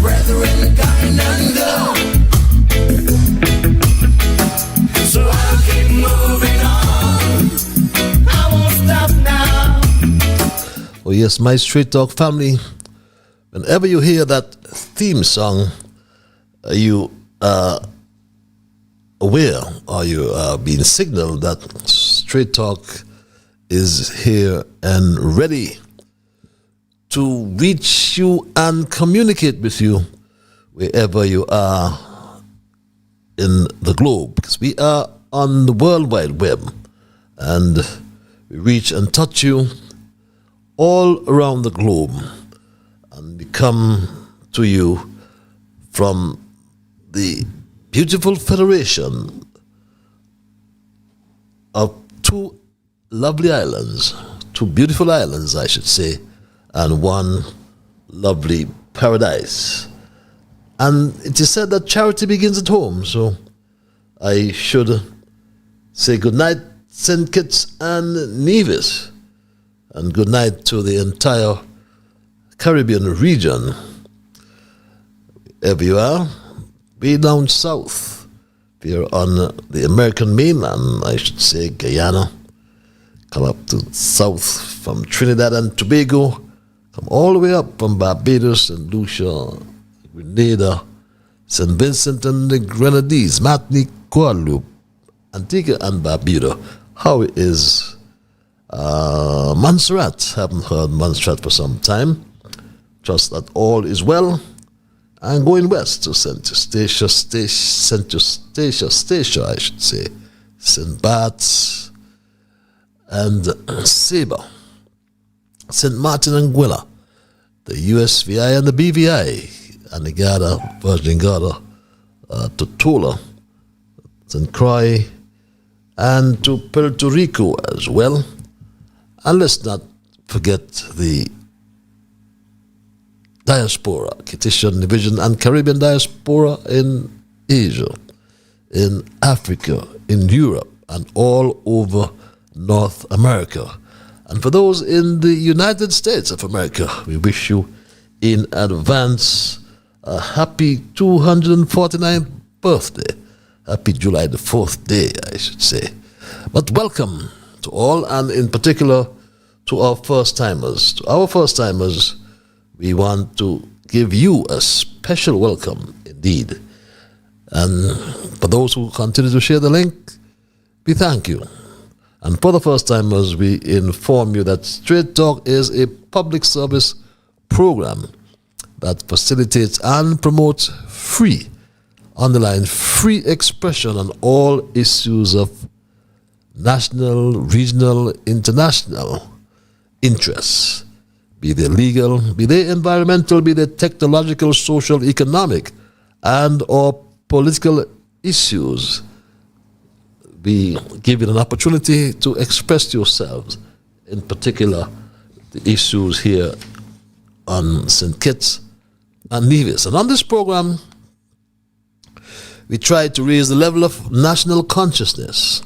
brethren come and go. So I'll keep moving on. I won't stop now. Oh yes, my Straight Talk family, whenever you hear that theme song, you are aware or you are being signaled that Straight Talk is here and ready to reach you and communicate with you wherever you are in the globe, because we are on the World Wide Web and we reach and touch you all around the globe, and we come to you from the beautiful federation of two lovely islands, two beautiful islands, I should say, and one lovely paradise. And it is said that charity begins at home, so I should say good night, St. Kitts and Nevis, and good night to the entire Caribbean region. Wherever you are, be down south. If you're on the American mainland, I should say Guyana, come up to south from Trinidad and Tobago, come all the way up from Barbados and Lucia, Grenada, St. Vincent and the Grenadines, Martinique, Guadeloupe, Antigua and Barbuda. How is Montserrat? Haven't heard Montserrat for some time. Trust that all is well. And going west to St. Eustatia, I should say, St. Bart's and Saba, St. Martin and Guilla, the USVI and the BVI, and the Garda, Virgin Garda, Totola, St. Croix, and to Puerto Rico as well. And let's not forget the diaspora, Kittitian Division and Caribbean diaspora in Asia, in Africa, in Europe, and all over North America. And for those in the United States of America, we wish you in advance a happy 249th birthday. Happy July the 4th day, I should say. But welcome to all, and in particular to our first-timers. To our first-timers, we want to give you a special welcome indeed. And for those who continue to share the link, we thank you. And for the first-timers, we inform you that Straight Talk is a public service program that facilitates and promotes free, underline free expression on all issues of national, regional, international interests, be they legal, be they environmental, be they technological, social, economic, and or political issues. We give you an opportunity to express yourselves, in particular the issues here on St. Kitts and Nevis. And on this program, we try to raise the level of national consciousness.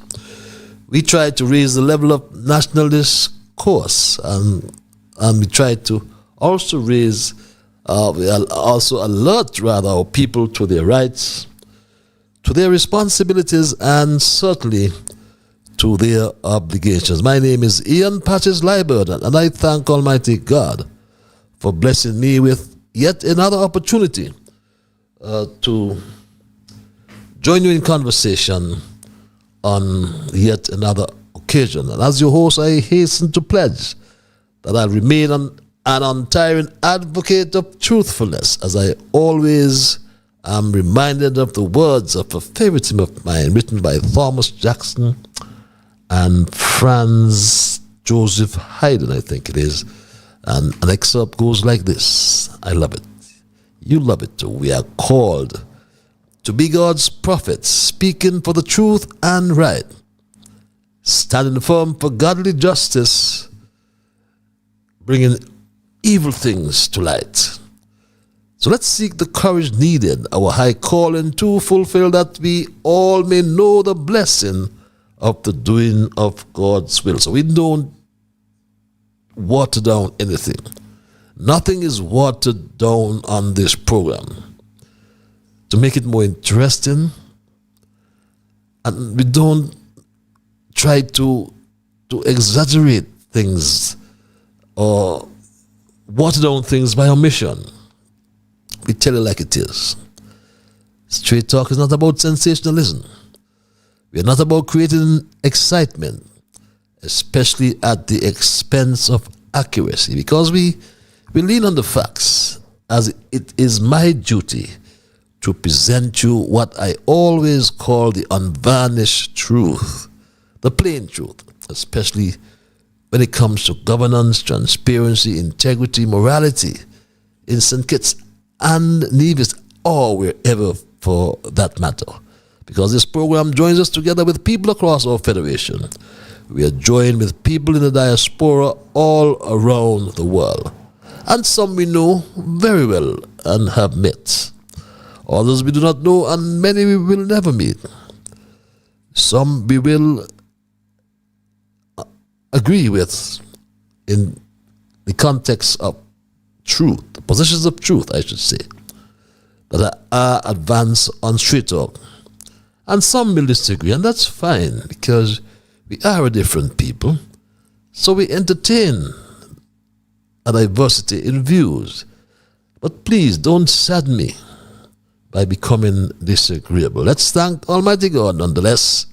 We try to raise the level of national discourse, and we try to also raise, also alert rather our people to their rights, to their responsibilities, and certainly to their obligations. My name is Ian Patches Liebert, and I thank Almighty God for blessing me with yet another opportunity to join you in conversation on yet another occasion. And as your host, I hasten to pledge that I'll remain an untiring advocate of truthfulness, as I always am reminded of the words of a favorite hymn of mine written by Thomas Jackson and Franz Joseph Haydn, I think it is. And an excerpt goes like this. I love it. You love it too. We are called to be God's prophets, speaking for the truth and right, standing firm for godly justice, bringing evil things to light. So let's seek the courage needed, our high calling to fulfill, that we all may know the blessing of the doing of God's will. So we don't water down anything. Nothing is watered down on this program. To make it more interesting, and we don't try to exaggerate things or water down things by omission. We tell it like it is. Straight Talk is not about sensationalism. We are not about creating excitement, especially at the expense of accuracy, because we lean on the facts, as it is my duty to present you what I always call the unvarnished truth, the plain truth, especially when it comes to governance, transparency, integrity, morality in St. Kitts and Nevis, or wherever for that matter. Because this program joins us together with people across our federation. We are joined with people in the diaspora all around the world. And some we know very well and have met. Others we do not know, and many we will never meet. Some we will agree with in the context of truth, the positions of truth, I should say, that are advanced on Straight Talk. And some will disagree, and that's fine, because we are a different people. So we entertain a diversity in views. But please don't sadden me by becoming disagreeable. Let's thank Almighty God nonetheless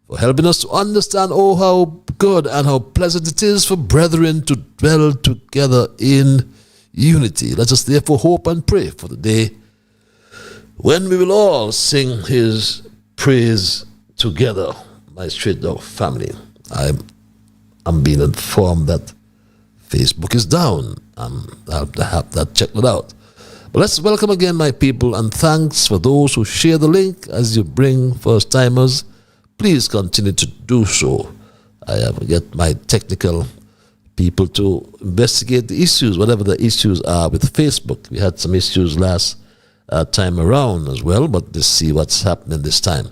for helping us to understand how good and how pleasant it is for brethren to dwell together in unity. Let us therefore hope and pray for the day when we will all sing his praise together, my Straight Dog family. I'm being informed that Facebook is down. I'll have that checked out. But let's welcome again, my people, and thanks for those who share the link as you bring first-timers. Please continue to do so. I have to get my technical people to investigate the issues, whatever the issues are with Facebook. We had some issues last time around as well, but let's see what's happening this time.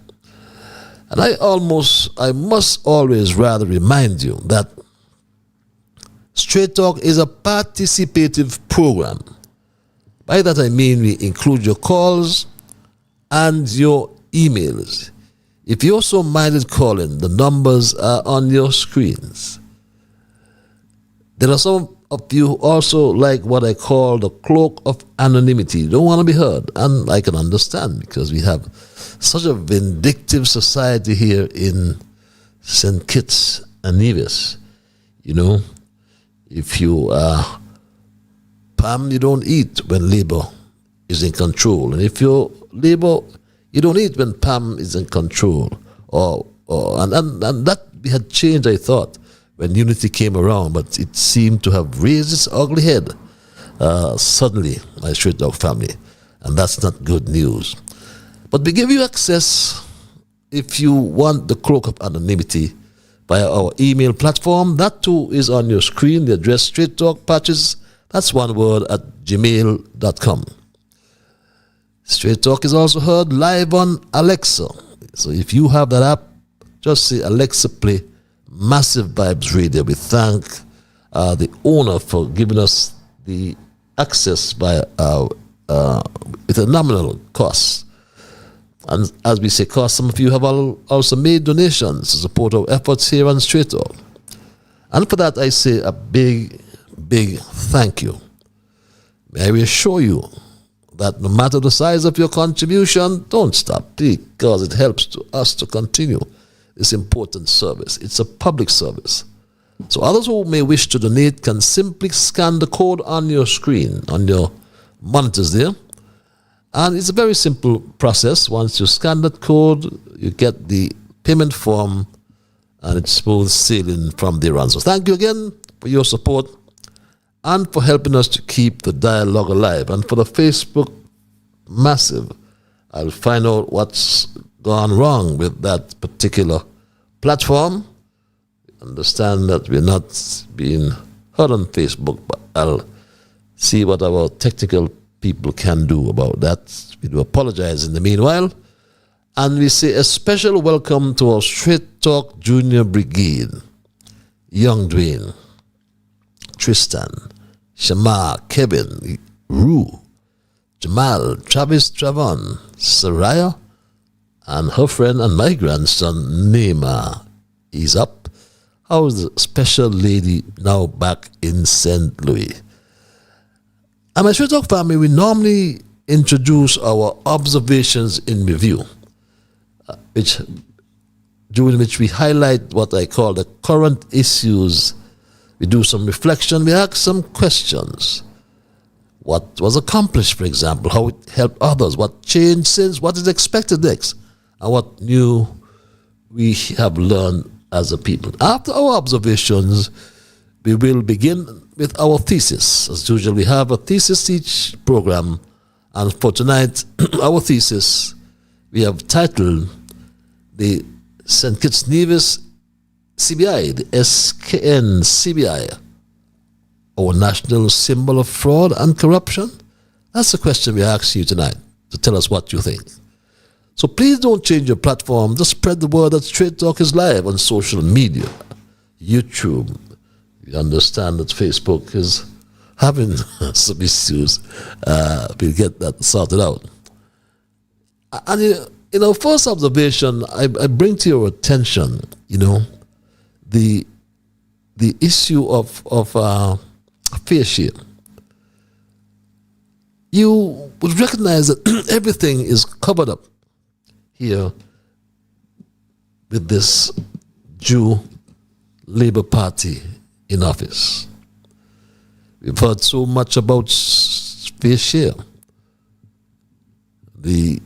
And I must always rather remind you that Straight Talk is a participative program. By that I mean we include your calls and your emails. If you're so minded calling, the numbers are on your screens. There are some of you who also like what I call the cloak of anonymity. You don't want to be heard, and I can understand, because we have such a vindictive society here in St. Kitts and Nevis. You know, if you are Pam, you don't eat when labor is in control. And if you're labor, you don't eat when Pam is in control. And that we had changed, I thought, when unity came around, but it seemed to have raised its ugly head suddenly, my Straight Dog family. And that's not good news. But we give you access, if you want the cloak of anonymity, via our email platform. That too is on your screen. The address Straight Talk Patches, that's one word, at gmail.com. Straight Talk is also heard live on Alexa. So if you have that app, just say Alexa play Massive Vibes Radio. We thank the owner for giving us the access by with a nominal cost. And as we say cost, some of you have also made donations to support our efforts here on Straight Talk. And for that I say a big, big thank you. May I reassure you that no matter the size of your contribution, don't stop, because it helps us to continue this important service. It's a public service. So others who may wish to donate can simply scan the code on your screen, on your monitors there. And it's a very simple process. Once you scan that code, you get the payment form, and it's smooth sailing from there on. So thank you again for your support and for helping us to keep the dialogue alive. And for the Facebook Massive, I'll find out what's gone wrong with that particular platform. Understand that we're not being heard on Facebook, but I'll see what our technical people can do about that. We do apologize in the meanwhile. And we say a special welcome to our Straight Talk Junior Brigade. Young Dwayne, Tristan, Shamar, Kevin, Rue, Jamal, Travis, Travon, Saraya, and her friend and my grandson, Neymar. He's up. How's the special lady now back in St. Louis? And my Straight Talk family, we normally introduce our observations in review, during which we highlight what I call the current issues. We do some reflection, we ask some questions. What was accomplished, for example, how it helped others, what changed since, what is expected next, and what new we have learned as a people. After our observations, we will begin with our thesis. As usual, we have a thesis each program, and for tonight, our thesis we have titled the St. Kitts Nevis CBI, the SKN CBI, our national symbol of fraud and corruption. That's the question we ask you tonight, to tell us what you think. So please don't change your platform. Just spread the word that Straight Talk is live on social media, YouTube. You understand that Facebook is having some issues. We'll get that sorted out. And in our first observation, I bring to your attention, the issue of fair share. You would recognize that everything is covered up here with this Jew Labour Party in office. We've heard so much about fair share. The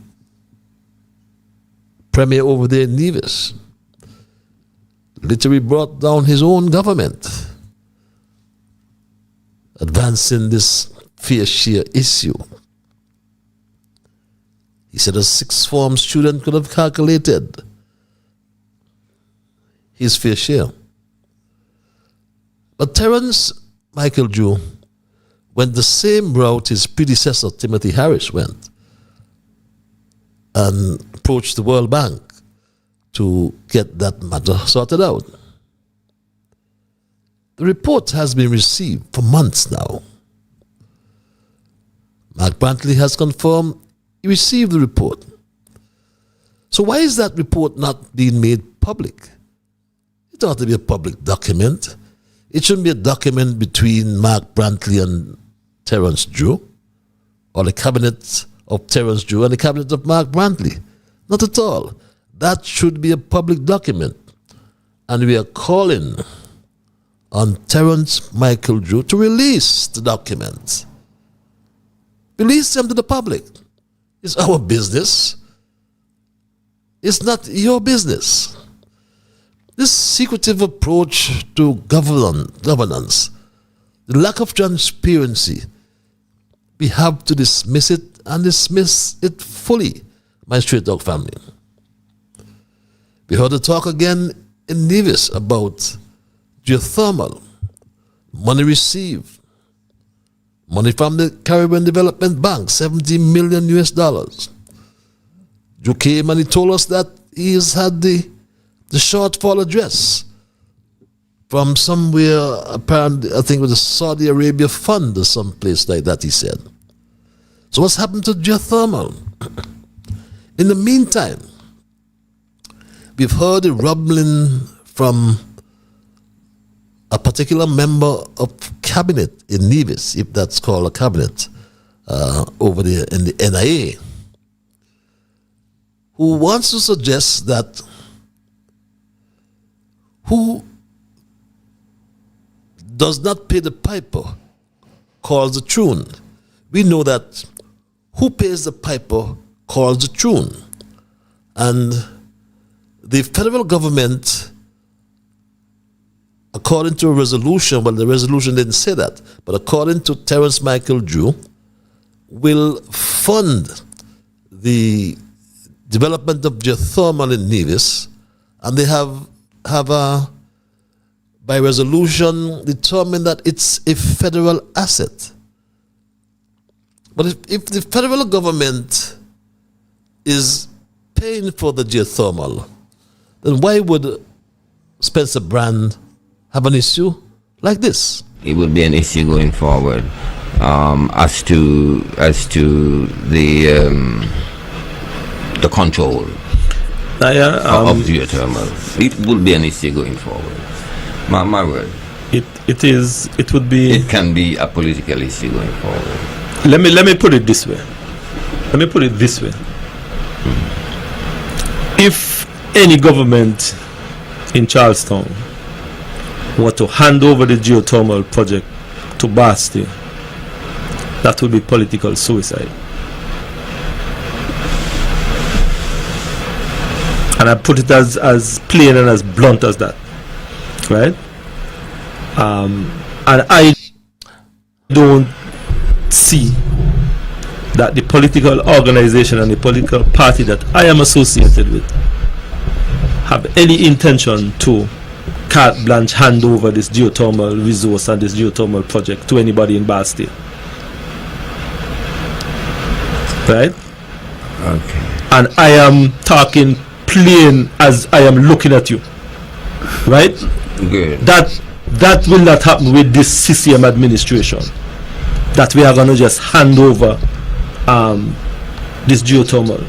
premier over there in Nevis literally brought down his own government, advancing this fair share issue. He said a sixth form student could have calculated his fair share. But Terence Michael Jew went the same route his predecessor Timothy Harris went, and approached the World Bank to get that matter sorted out. The report has been received for months now. Mark Brantley has confirmed he received the report. So why is that report not being made public? It ought to be a public document. It shouldn't be a document between Mark Brantley and Terence Jew, or the cabinet of Terence Jew and the cabinet of Mark Brantley. Not at all. That should be a public document. And we are calling on Terence Michael Jew to release the documents. Release them to the public. It's our business. It's not your business. This secretive approach to governance, the lack of transparency, we have to dismiss it, and dismiss it fully, my Straight Talk family. We heard the talk again in Nevis about geothermal, money received, money from the Caribbean Development Bank, $70 million US. Drew came and he told us that he has had the shortfall address from somewhere, apparently, I think it was a Saudi Arabia fund or some place like that, he said. So what's happened to geothermal? In the meantime, we've heard a rumbling from a particular member of cabinet in Nevis, if that's called a cabinet, over there in the NIA, who wants to suggest that who does not pay the piper calls the tune. We know that who pays the piper calls the tune. And the federal government, according to a resolution, well, the resolution didn't say that, but according to Terence Michael Jew, will fund the development of geothermal in Nevis, and they have by resolution determined that it's a federal asset. But if the federal government is paying for the geothermal, then why would Spencer Brand have an issue like this? It would be an issue going forward as to the control of geothermal. It would be an issue going forward. My word. It would be. It can be a political issue going forward. Let me put it this way. If any government in Charlestown were to hand over the geothermal project to Basti, that would be political suicide. And I put it as plain and as blunt as that, right? And I don't see that the political organization and the political party that I am associated with have any intention to carte blanche hand over this geothermal resource and this geothermal project to anybody in Basti. Right? Okay. And I am talking plain as I am looking at you. Right? Good. That will not happen with this CCM administration. That we are going to just hand over this geothermal.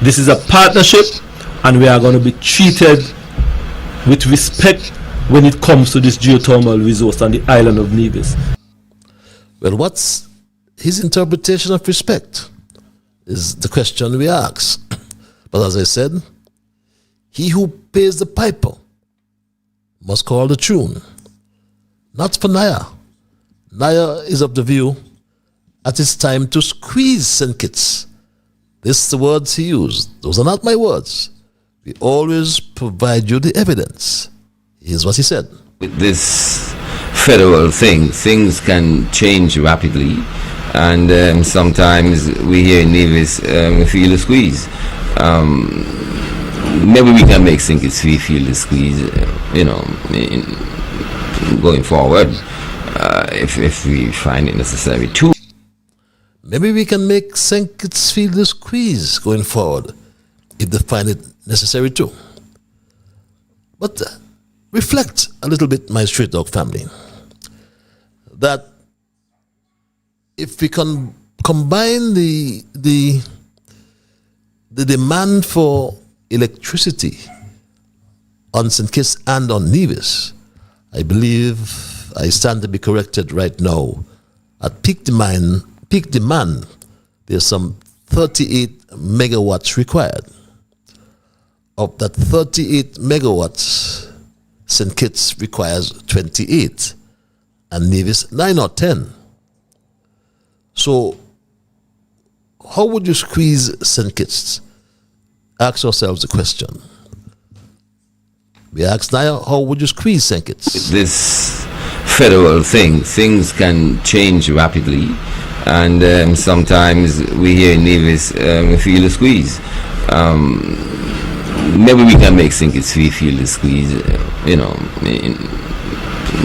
This is a partnership, and we are going to be treated with respect when it comes to this geothermal resource on the island of Nevis. Well, what's his interpretation of respect is the question we ask. But as I said, he who pays the piper must call the tune. Not for Naya. Naya is of the view that it's time to squeeze St. Kitts. This is the words he used. Those are not my words. We always provide you the evidence. Here's what he said. With this federal thing, things can change rapidly, and sometimes we here in Nevis feel the squeeze. Maybe we can make St. Kitts feel the squeeze, going forward, if we find it necessary too. Maybe we can make St. Kitts feel the squeeze going forward if they find it necessary too. But reflect a little bit, my Street Dog family, that if we can combine the demand for electricity on St. Kitts and on Nevis, I believe I stand to be corrected right now. At peak demand, there's some 38 megawatts required. Of that 38 megawatts, St. Kitts requires 28, and Nevis 9 or 10. So, how would you squeeze St. Kitts? Ask yourselves the question. We ask now, how would you squeeze St. Kitts? This federal thing, things can change rapidly, and sometimes we here in Nevis feel the squeeze. Maybe we can make St. Kitts feel the squeeze,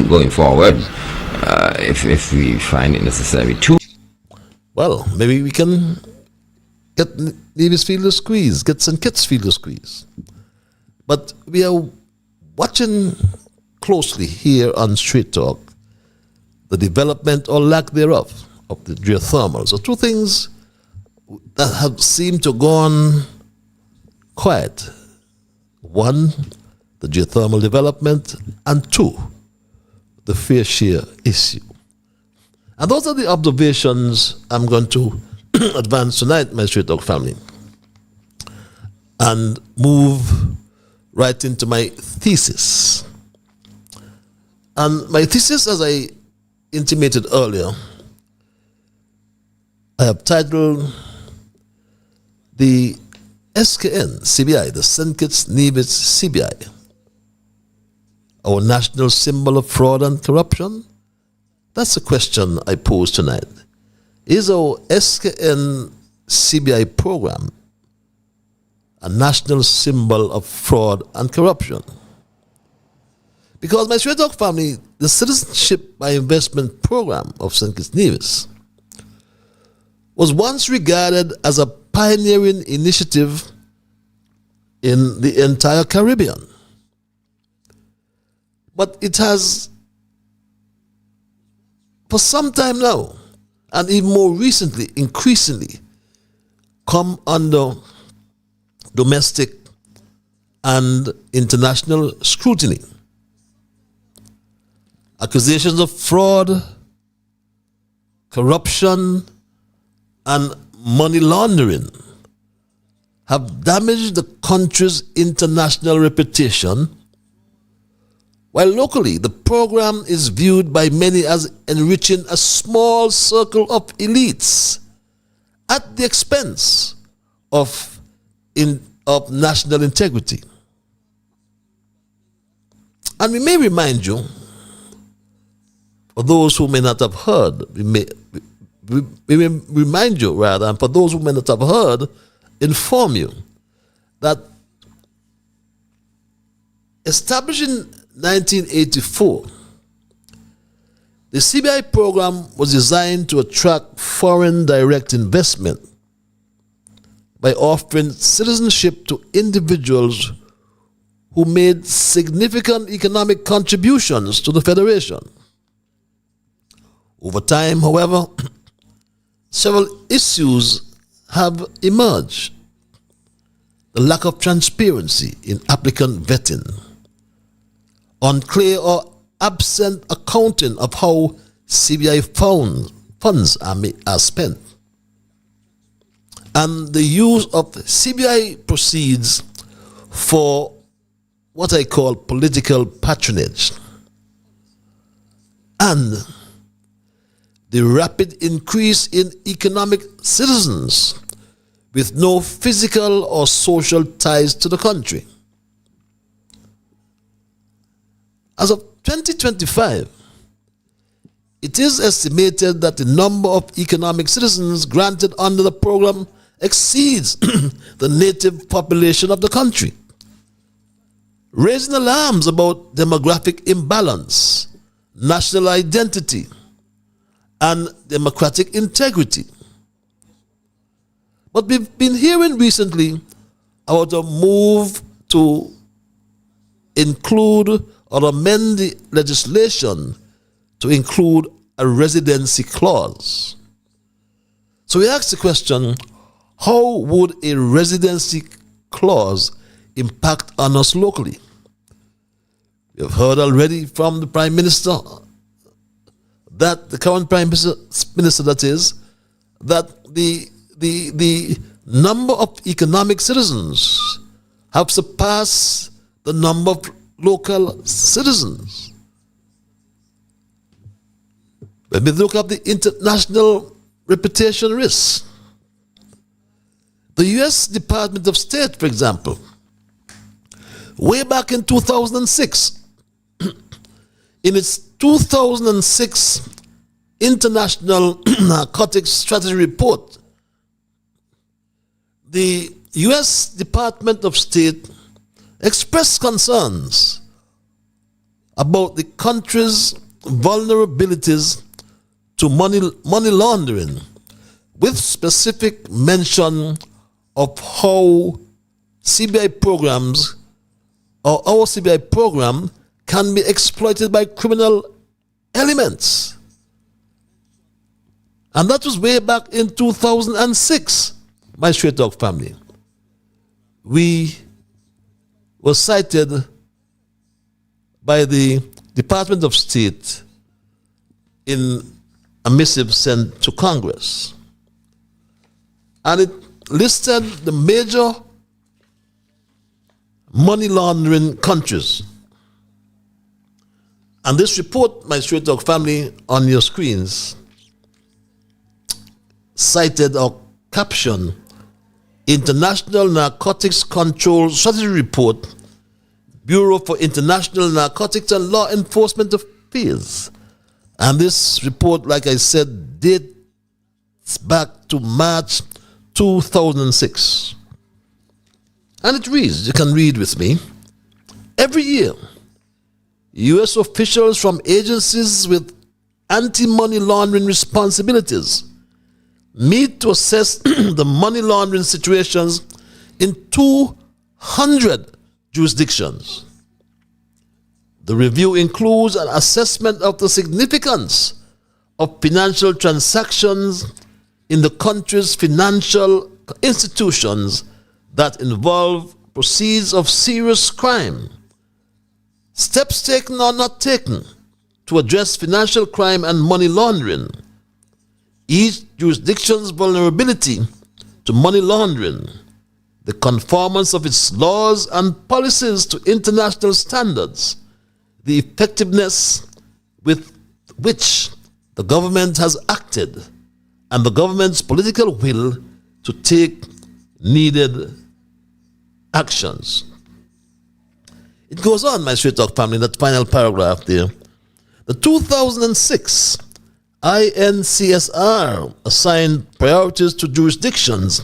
going forward, if we find it necessary too. Well, maybe we can get Nevis feel the squeeze, get St. Kitts feel the squeeze. But we are watching closely here on Street Talk the development or lack thereof of the geothermal. So two things that have seemed to go on quiet. One, the geothermal development, and two, the fair share issue. And those are the observations I'm going to advance tonight, my Street Talk family, and move right into my thesis. And my thesis, as I intimated earlier, I have titled the SKN, CBI, the St. Kitts Nevis CBI, our national symbol of fraud and corruption. That's the question I pose tonight. Is our SKN CBI program a national symbol of fraud and corruption? Because my Street Talk family, the Citizenship by Investment program of St. Kitts Nevis was once regarded as a pioneering initiative in the entire Caribbean. But it has for some time now, and even more recently, increasingly, come under domestic and international scrutiny. Accusations of fraud, corruption, and money laundering have damaged the country's international reputation, while locally the program is viewed by many as enriching a small circle of elites at the expense of national integrity. And we may remind you, for those who may not have heard, we may remind you rather, and for those who may not have heard, inform you that established in 1984, the CBI program was designed to attract foreign direct investment by offering citizenship to individuals who made significant economic contributions to the Federation. Over time, however, several issues have emerged. The lack of transparency in applicant vetting, unclear or absent accounting of how CBI funds are spent, and the use of CBI proceeds for what I call political patronage, and the rapid increase in economic citizens with no physical or social ties to the country. As of 2025, it is estimated that the number of economic citizens granted under the program exceeds the native population of the country, raising alarms about demographic imbalance, national identity, and democratic integrity. But we've been hearing recently about a move to include or amend the legislation to include a residency clause. So we ask the question, how would a residency clause impact on us locally? We have heard already from the Prime Minister, that the current Prime Minister that is, that the number of economic citizens have surpassed the number of local citizens. When we look at the international reputation risks, the U.S. Department of State, for example, way back in 2006, in its 2006 International Narcotics Strategy Report, the U.S. Department of State expressed concerns about the country's vulnerabilities to money laundering, with specific mention of how CBI programs or our CBI program can be exploited by criminal elements. And that was way back in 2006, my Straight Talk family. We were cited by the Department of State in a missive sent to Congress. And it listed the major money laundering countries. And this report, my Straight Talk family, on your screens, cited or captioned International Narcotics Control Strategy Report, Bureau for International Narcotics and Law Enforcement Affairs. And this report, like I said, dates back to March 2006. And it reads, you can read with me, every year, U.S. officials from agencies with anti-money laundering responsibilities meet to assess the money laundering situations in 200 jurisdictions. The review includes an assessment of the significance of financial transactions in the country's financial institutions that involve proceeds of serious crime. Steps taken or not taken to address financial crime and money laundering. Each jurisdiction's vulnerability to money laundering, the conformance of its laws and policies to international standards, the effectiveness with which the government has acted, and the government's political will to take needed actions. It goes on, my Straight Talk family, in that final paragraph there. The 2006 INCSR assigned priorities to jurisdictions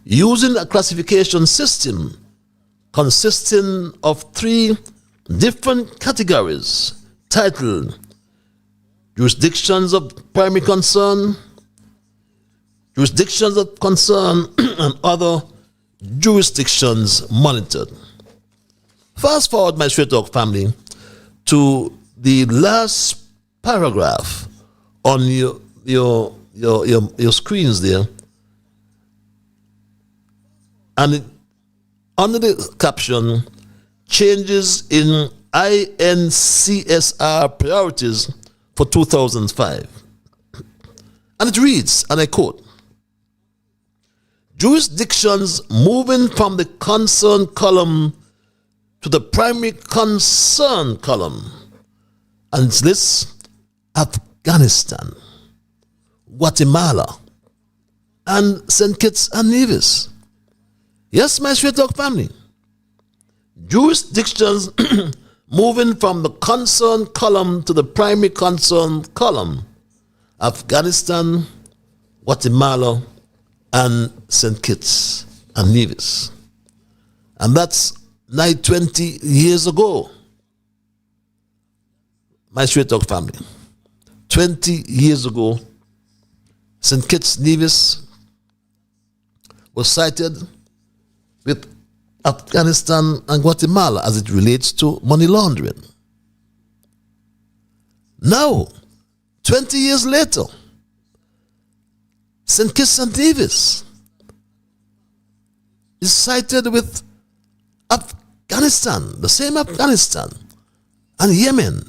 using a classification system consisting of 3 different categories titled jurisdictions of primary concern, jurisdictions of concern, and other jurisdictions monitored. Fast forward, my Straight Talk family, to the last paragraph on your screens there, and under the caption, changes in INCSR priorities for 2005. And it reads, and I quote, jurisdictions moving from the concern column to the primary concern column, and it lists Afghanistan, Guatemala, and St. Kitts and Nevis. Yes, my Straight Talk family. Jurisdictions moving from the concern column to the primary concern column: Afghanistan, Guatemala, and St. Kitts and Nevis. And that's nigh 20 years ago. My Straight Talk family. 20 years ago, St. Kitts Nevis was cited with Afghanistan and Guatemala as it relates to money laundering. Now, 20 years later, St. Kitts and Nevis is cited with Afghanistan, the same Afghanistan, and Yemen,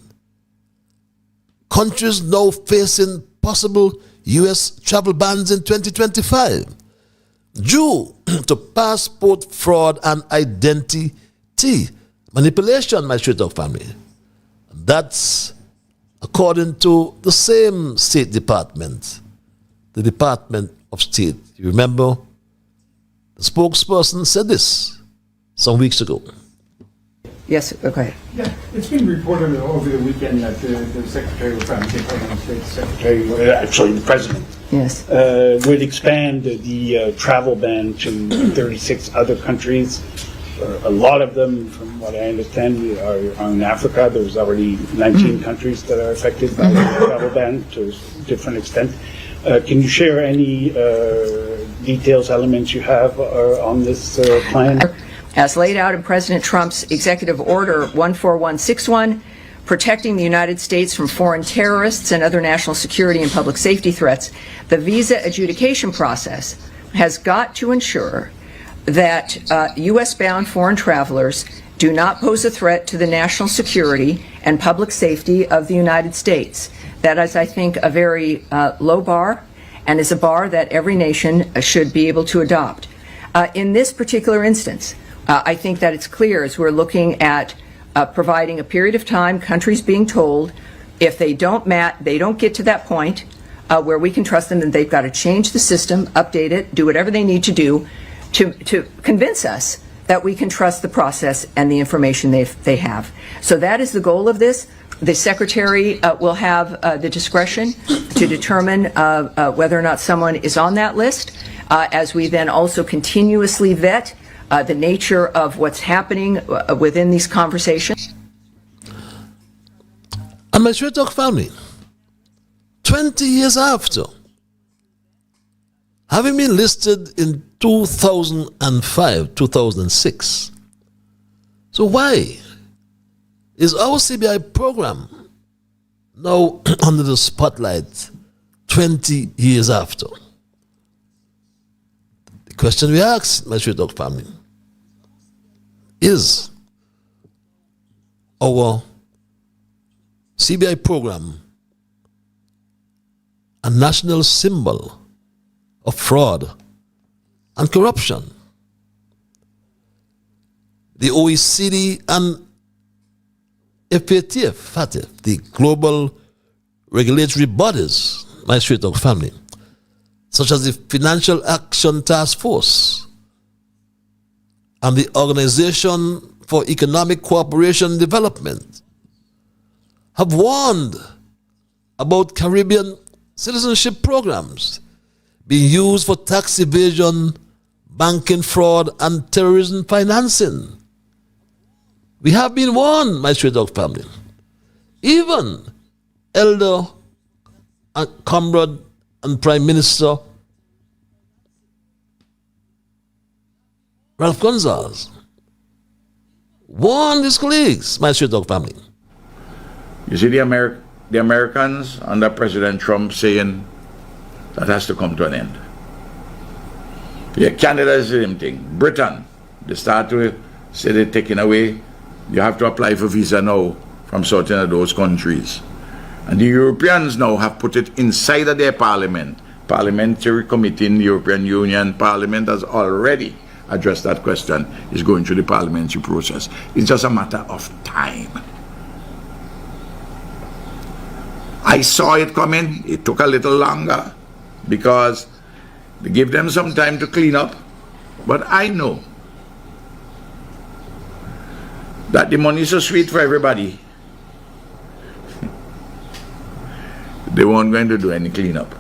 countries now facing possible U.S. travel bans in 2025 due to passport fraud and identity manipulation, my Straight Talk family. That's according to the same State Department, the Department of State. You remember, the spokesperson said this some weeks ago. Yes, okay. Yeah, it's been reported over the weekend that the Secretary of State, Secretary, actually the President, Yes. would expand the travel ban to 36 other countries. A lot of them, from what I understand, are in Africa. There's already 19 countries that are affected by the travel ban to a different extent. Can you share any details, elements you have on this plan? As laid out in President Trump's Executive Order 14161, protecting the United States from foreign terrorists and other national security and public safety threats, the visa adjudication process has got to ensure that U.S.-bound foreign travelers do not pose a threat to the national security and public safety of the United States. That is, I think, a very low bar, and is a bar that every nation should be able to adopt. In this particular instance, I think that it's clear, as we're looking at providing a period of time, countries being told if they don't get to that point where we can trust them, then they've got to change the system, update it, do whatever they need to do to convince us that we can trust the process and the information they have. So that is the goal of this. The Secretary will have the discretion to determine whether or not someone is on that list, as we then also continuously vet the nature of what's happening within these conversations. And my Straight Talk family, 20 years after, having been listed in 2005, 2006, so why is our CBI program now under the spotlight 20 years after. The question we ask, my Straight Talk family, is our CBI program a national symbol of fraud and corruption? The OECD and FATF, the global regulatory bodies, my Straight Talk family, such as the Financial Action Task Force and the Organization for Economic Cooperation and Development, have warned about Caribbean citizenship programs being used for tax evasion, banking fraud, and terrorism financing. We have been warned, my Straight Talk family. Even Elder and Comrade and Prime Minister Ralph Gonzalez warned his colleagues, my Straight Talk family. You see the Americans under President Trump saying that has to come to an end. Yeah, Canada is the same thing. Britain, they start to say they're taking away. You have to apply for visa now from certain of those countries. And the Europeans now have put it inside of their parliament. Parliamentary committee in the European Union, Parliament has already addressed that question. It's going through the parliamentary process. It's just a matter of time. I saw it coming. It took a little longer because they give them some time to clean up. But I know that the money is so sweet for everybody. They weren't going to do any cleanup.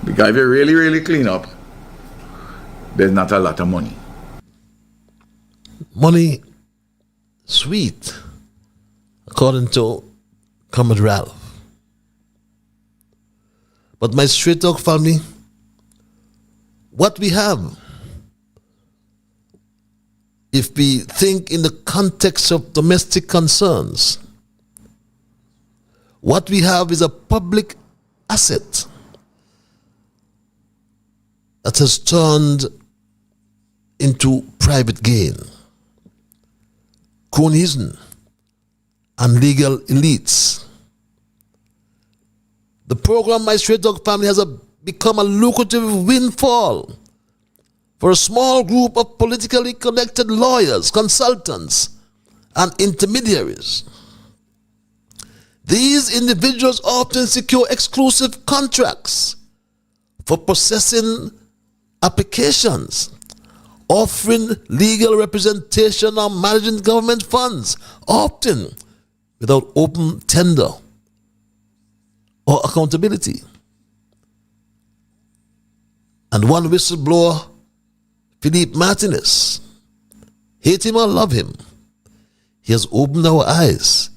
Because if you really, really clean up, there's not a lot of money. Money, sweet, according to Comrade Ralph. But my Straight Talk family, what we have, if we think in the context of domestic concerns, what we have is a public asset that has turned into private gain, cronyism, and legal elites. The program My Straight Talk family has become a lucrative windfall for a small group of politically connected lawyers, consultants, and intermediaries. These individuals often secure exclusive contracts for processing applications, offering legal representation, or managing government funds, often without open tender or accountability. And one whistleblower, Philippe Martinez, hate him or love him, he has opened our eyes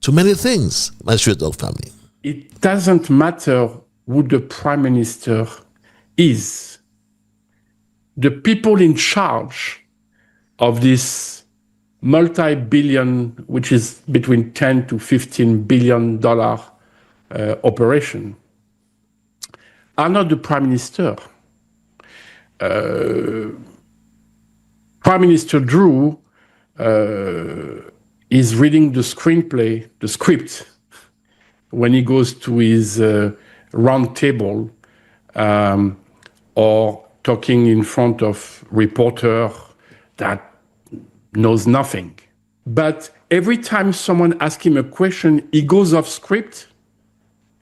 to many things, my Straight Talk family. It doesn't matter who the Prime Minister is. The people in charge of this multi-billion, which is between 10 to $15 billion operation, are not the Prime Minister. Prime Minister Drew is reading the screenplay, the script, when he goes to his round table or talking in front of reporter that knows nothing. But every time someone asks him a question, he goes off script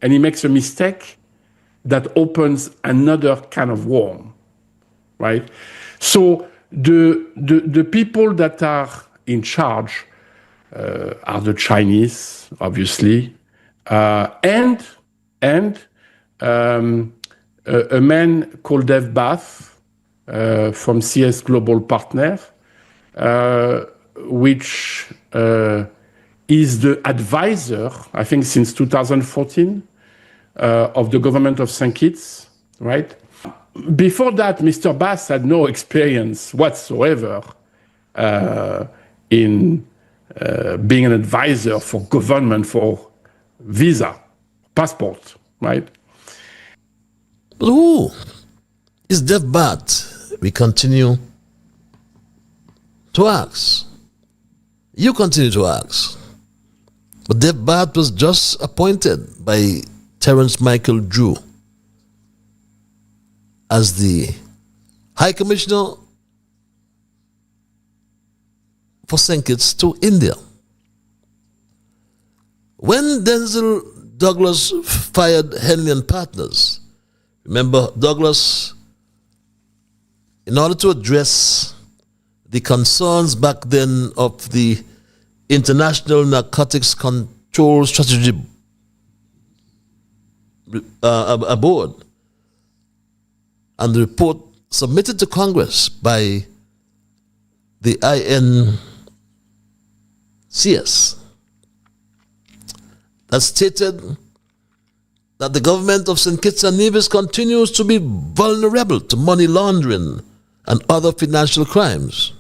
and he makes a mistake that opens another kind of worm, right? So the people that are in charge are the Chinese, obviously, and a man called Dave Bath from CS Global Partner, which is the advisor, I think since 2014, of the government of St. Kitts, right? Before that, Mr. Bass had no experience whatsoever in being an advisor for government for visa, passport, right? But who is Dev Bhatt? We continue to ask. You continue to ask. But Dev Bhatt was just appointed by Terence Michael Drew as the High Commissioner for St. Kitts to India. When Denzel Douglas fired Henley and Partners, remember Douglas, in order to address the concerns back then of the International Narcotics Control Strategy Board, and the report submitted to Congress by the INCS that stated that the government of St. Kitts and Nevis continues to be vulnerable to money laundering and other financial crimes.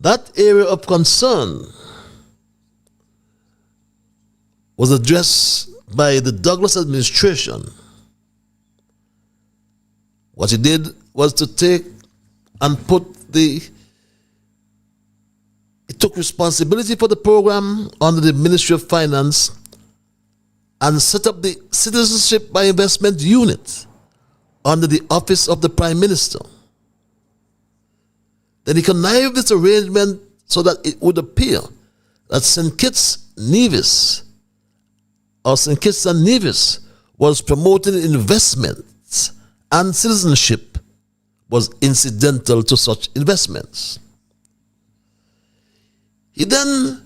That area of concern was addressed by the Douglas administration. What he did was to take and it took responsibility for the program under the Ministry of Finance and set up the Citizenship by Investment Unit under the Office of the Prime Minister. Then he connived this arrangement so that it would appear that St. Kitts and Nevis was promoting investments and citizenship was incidental to such investments. He then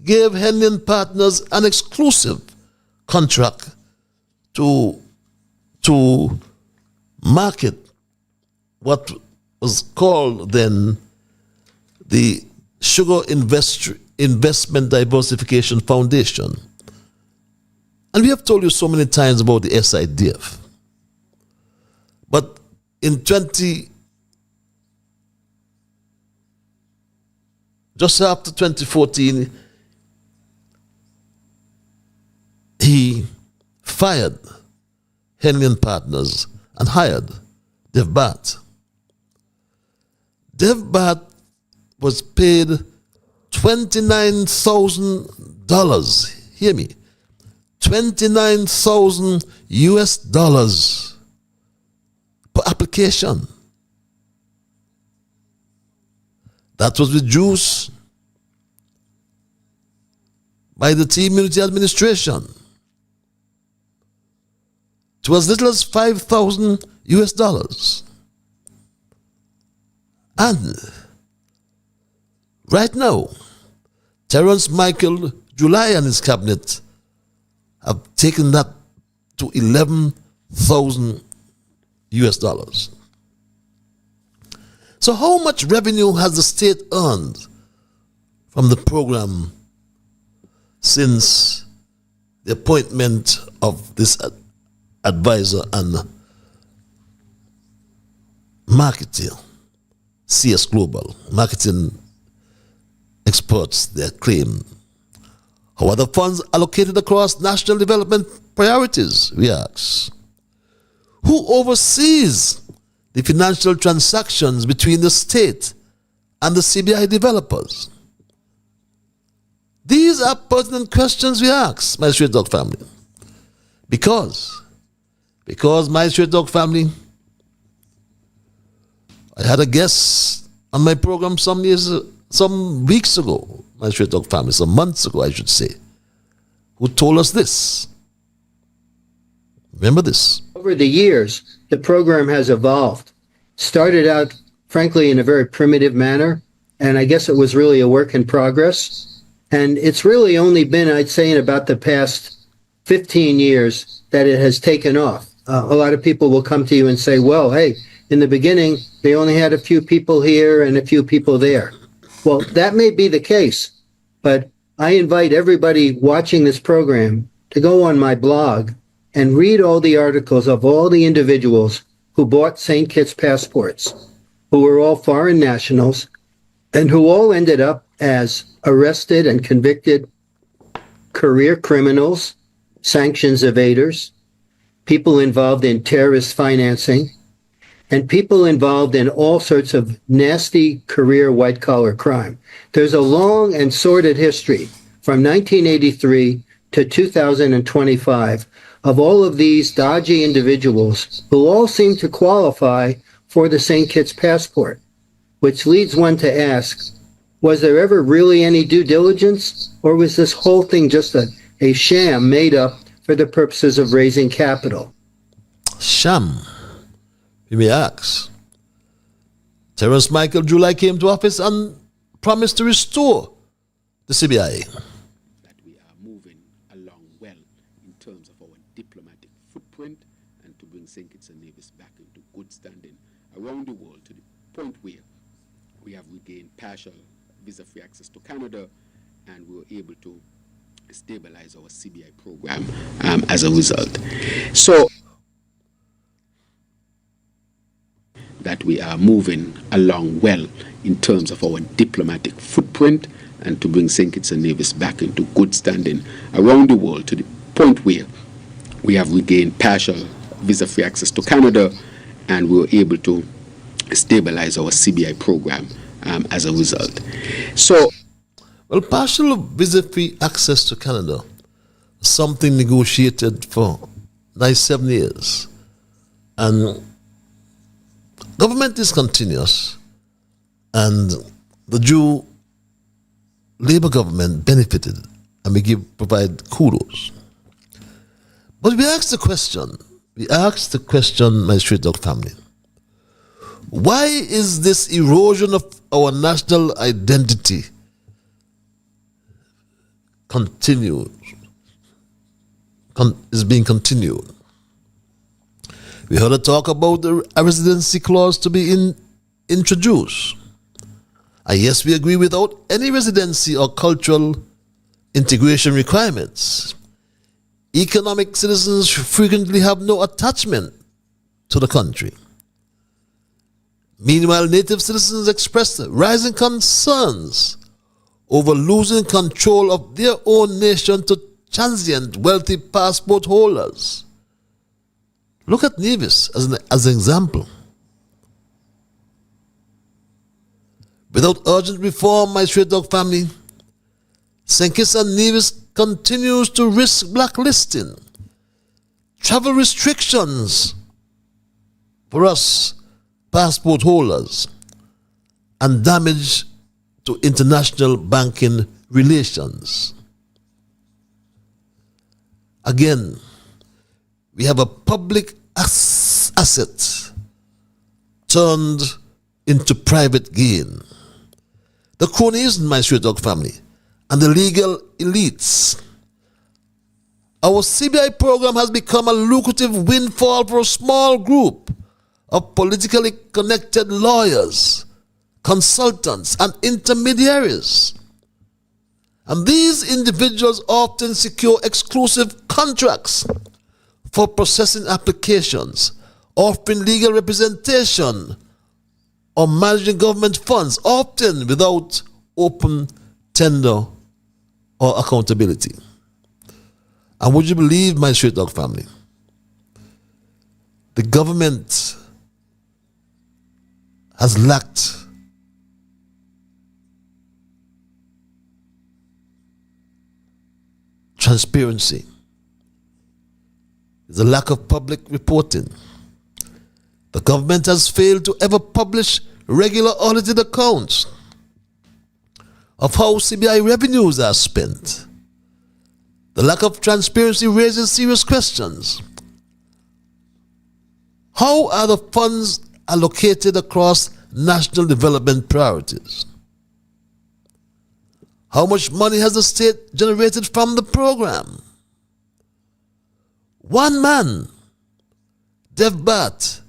gave Henley and Partners an exclusive contract to market what was called then the Sugar Investment Diversification Foundation. And we have told you so many times about the SIDF. But in just after 2014, he fired Henley and Partners and hired Dev Bhatt. Dev Bhatt was paid $29,000. Hear me. $29,000 US per application. That was reduced by the Team Unity Administration to as little as $5,000 US. And right now, Terence Michael July and his cabinet have taken that to $11,000 US. So how much revenue has the state earned from the program since the appointment of this advisor and marketer, CS Global, marketing experts, they claim? How are the funds allocated across national development priorities, we ask? Who oversees the financial transactions between the state and the CBI developers? These are pertinent questions we ask, my Straight Dog family. Because my Straight Dog family, I had a guest on my program some weeks ago, my Straight Dog family, some months ago, I should say, who told us this. Remember this. Over the years, the program has evolved. Started out, frankly, in a very primitive manner, and I guess it was really a work in progress. And it's really only been, I'd say, in about the past 15 years that it has taken off. A lot of people will come to you and say, well, hey, in the beginning, they only had a few people here and a few people there. Well, that may be the case, but I invite everybody watching this program to go on my blog and read all the articles of all the individuals who bought St. Kitts passports, who were all foreign nationals, and who all ended up as arrested and convicted career criminals, sanctions evaders, people involved in terrorist financing, and people involved in all sorts of nasty career white-collar crime. There's a long and sordid history from 1983 to 2025 of all of these dodgy individuals who all seem to qualify for the St. Kitts passport, which leads one to ask, was there ever really any due diligence, or was this whole thing just a sham made up for the purposes of raising capital? Sham, you may ask. Terence Michael July came to office and promised to restore the CBI. That we are moving along well in terms of our diplomatic footprint and to bring St. Kitts and Nevis back into good standing around the world to the point where we have regained partial visa-free access to Canada and we were able to stabilize our CBI program as a result. So that we are moving along well in terms of our diplomatic footprint and to bring St. Kitts and Nevis back into good standing around the world to the point where we have regained partial visa-free access to Canada and we were able to stabilize our CBI program as a result. So, well, partial visa-free access to Canada is something negotiated for 7 years. And government is continuous, and the Jew Labour government benefited, and we provide kudos. But we asked the question, my straight dog family, why is this erosion of our national identity is being continued? We heard a talk about a residency clause to be introduced. And yes, we agree without any residency or cultural integration requirements, economic citizens frequently have no attachment to the country. Meanwhile, native citizens express rising concerns over losing control of their own nation to transient wealthy passport holders. Look at Nevis as an example. Without urgent reform, my straight dog family, St. Kitts and Nevis continues to risk blacklisting, travel restrictions for us passport holders, and damage to international banking relations. Again, we have a public asset turned into private gain. The cronyism, my straight dog family, and the legal elites. Our CBI program has become a lucrative windfall for a small group of politically connected lawyers, consultants, and intermediaries. And these individuals often secure exclusive contracts for processing applications, offering legal representation, or managing government funds, often without open tender or accountability. And would you believe, my straight dog family, the government has lacked transparency. There's a lack of public reporting. The government has failed to ever publish regular audited accounts of how CBI revenues are spent. The lack of transparency raises serious questions. How are the funds allocated across national development priorities? How much money has the state generated from the program? One man, Dev Bat,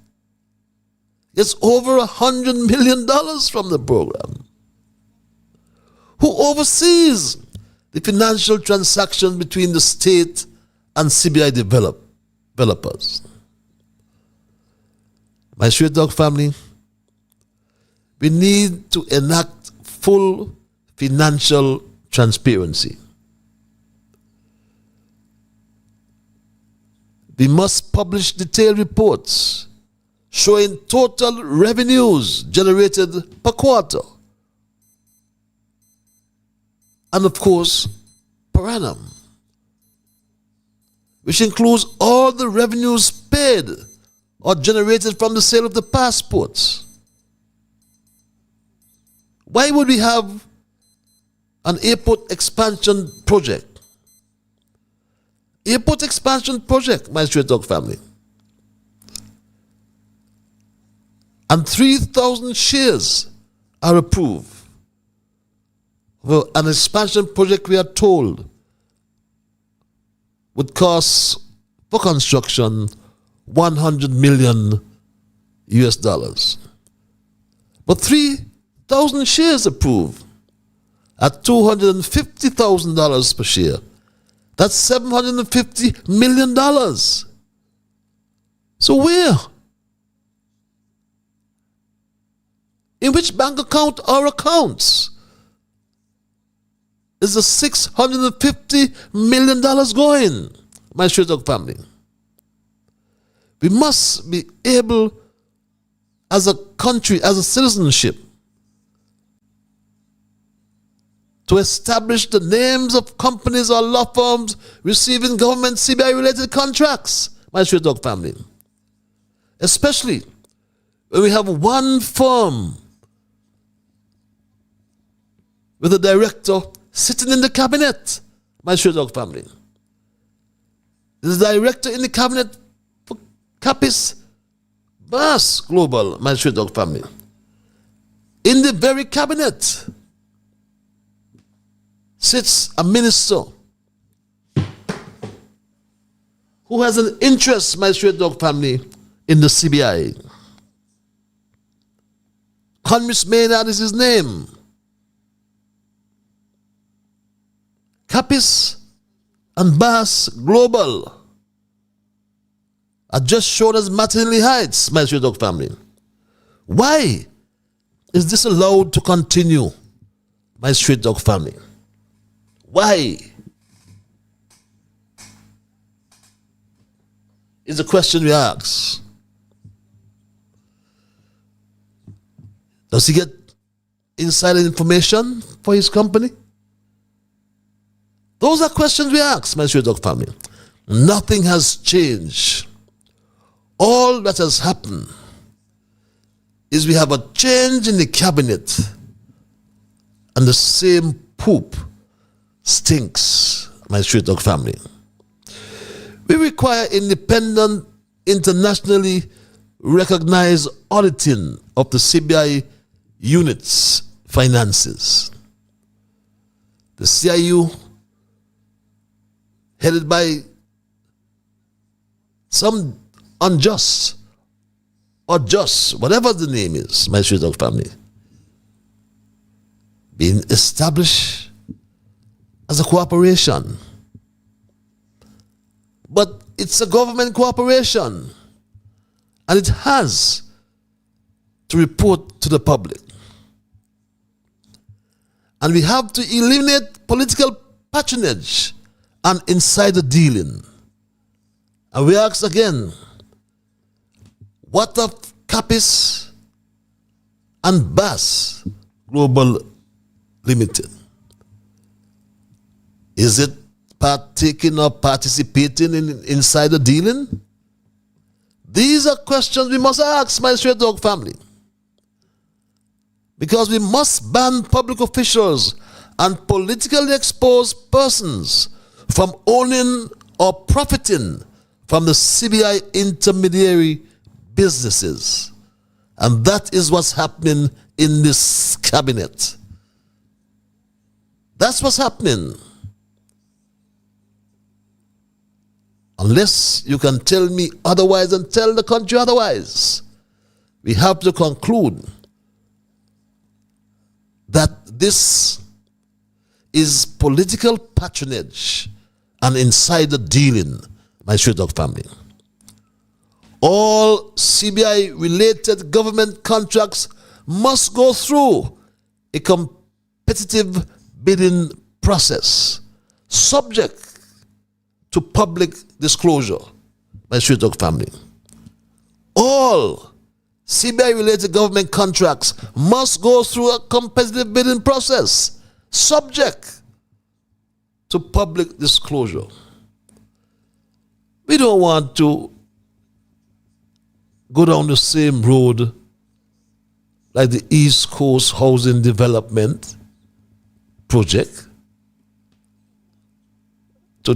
gets over $100 million from the program. Who oversees the financial transaction between the state and CBI developers? My straight dog family, we need to enact full financial transparency. We must publish detailed reports showing total revenues generated per quarter. And of course, per annum, which includes all the revenues paid or generated from the sale of the passports. Why would we have an airport expansion project? Airport expansion project, my straight dog family. And 3,000 shares are approved. Well, an expansion project, we are told, would cost for construction $100 million US dollars. But 3,000 shares approved at $250,000 per share. That's $750 million. So where? In which bank account or accounts is the $650 million going, my straight dog family? We must be able, as a country, as a citizenship, to establish the names of companies or law firms receiving government CBI-related contracts, my straight dog family. Especially when we have one firm with a director sitting in the cabinet, my straight dog family. There's a director in the cabinet for Capis Bass Global, my straight dog family. In the very cabinet sits a minister who has an interest, my straight dog family, in the CBI. Congress Maynard is his name. Capis and Bass Global are just shown as Mattingly Heights, my straight dog family. Why is this allowed to continue, my straight dog family? Why? Is the question we ask. Does he get insider information for his company? Those are questions we ask, my straight dog family. Nothing has changed. All that has happened is we have a change in the cabinet and the same poop stinks, my straight dog family. We require independent, internationally recognized auditing of the CBI unit's finances. The CIU, headed by some unjust or just, whatever the name is, my straight dog family, being established as a corporation. But it's a government corporation, and it has to report to the public. And we have to eliminate political patronage and insider dealing. And we ask again, what of Capis and Bass Global Limited? Is it partaking or participating in insider dealing? These are questions we must ask, my straight dog family. Because we must ban public officials and politically exposed persons from owning or profiting from the CBI intermediary businesses. And that is what's happening in this cabinet. That's what's happening. Unless you can tell me otherwise and tell the country otherwise, we have to conclude that this is political patronage and insider dealing, my straight dog family. All CBI-related government contracts must go through a competitive bidding process, subject to public disclosure my Straight Talk family. All CBI-related government contracts must go through a competitive bidding process, subject to public disclosure. We don't want to go down the same road like the East Coast Housing Development Project. To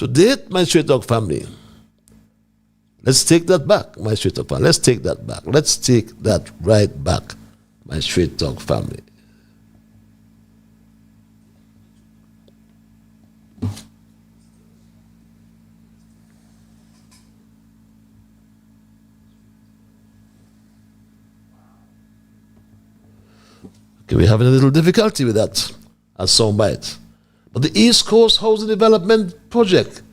date, my Straight Talk family, let's take that back, my Straight Talk family. Let's take that back. Let's take that right back, my Straight Talk family. Okay, we're having a little difficulty with that as soundbite. But the East Coast Housing Development Project,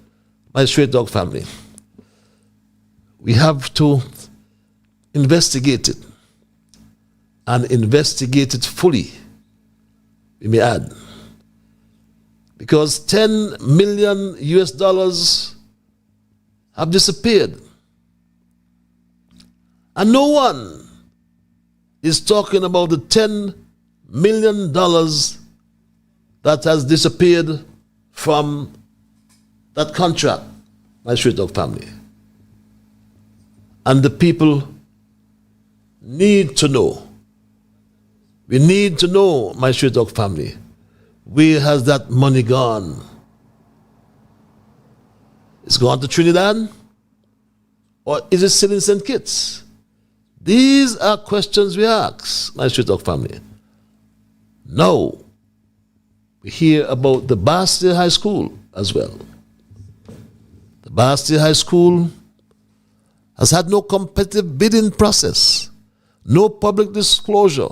my Straight Talk family, we have to investigate it, and investigate it fully, we may add. Because $10 million US have disappeared. And no one is talking about the $10 million that has disappeared from that contract, my Straight Talk family. And the people need to know. We need to know, my Straight Talk family, where has that money gone? It's gone to Trinidad? Or is it still in St. Kitts? These are questions we ask, my Straight Talk family. Now, we hear about the Bastille High School as well. The Bastille High School has had no competitive bidding process, no public disclosure,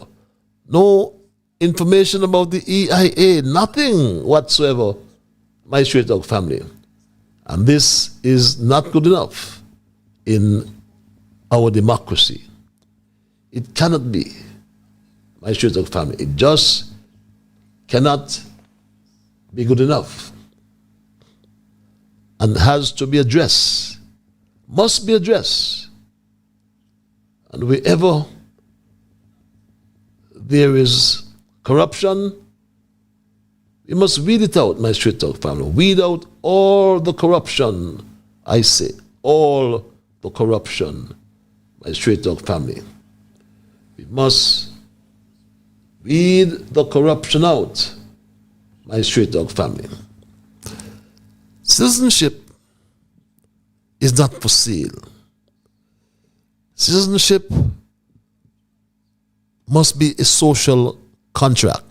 no information about the EIA, nothing whatsoever, my Straight Talk family. And this is not good enough in our democracy. It cannot be, my Straight Talk family. It just cannot be good enough, and has to be addressed, must be addressed. And wherever there is corruption, we must weed it out, my Straight Talk family. Weed out all the corruption, I say, all the corruption, my Straight Talk family. We must weed the corruption out, my Straight Talk family. Citizenship is not for sale. Citizenship must be a social contract.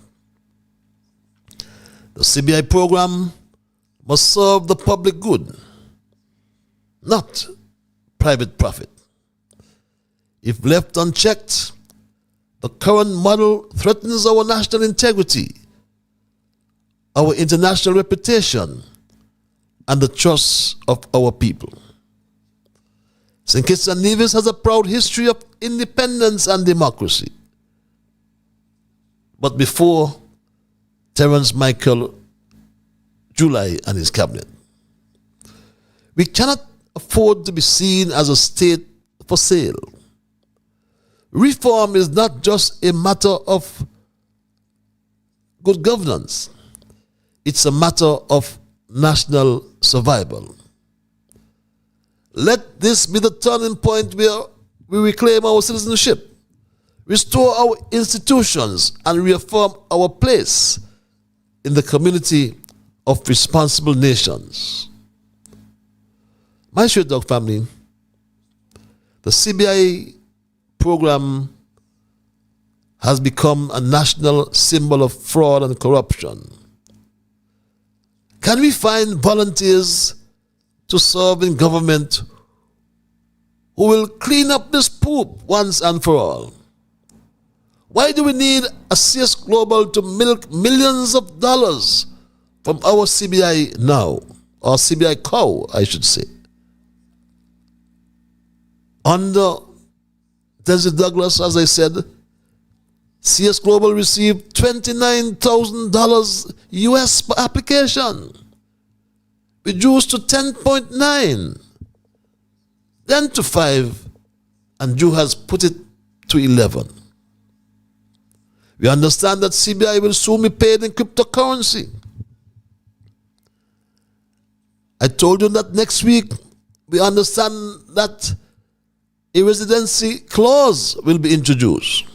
The CBI program must serve the public good, not private profit. If left unchecked, the current model threatens our national integrity, our international reputation, and the trust of our people. St. Kitts and Nevis has a proud history of independence and democracy. But before Terence Michael July and his cabinet, we cannot afford to be seen as a state for sale. Reform is not just a matter of good governance. It's a matter of national survival. Let this be the turning point where we reclaim our citizenship, restore our institutions, and reaffirm our place in the community of responsible nations. My Straight Talk family, the CBI program has become a national symbol of fraud and corruption. Can we find volunteers to serve in government who will clean up this poop once and for all? Why do we need a CS Global to milk millions of dollars from our CBI now, or CBI cow, I should say? Under Desert Douglas, as I said, CS Global received $29,000 US per application, reduced to 10.9, then to 5, and Drew has put it to 11. We understand that CBI will soon be paid in cryptocurrency. I told you that next week we understand that a residency clause will be introduced.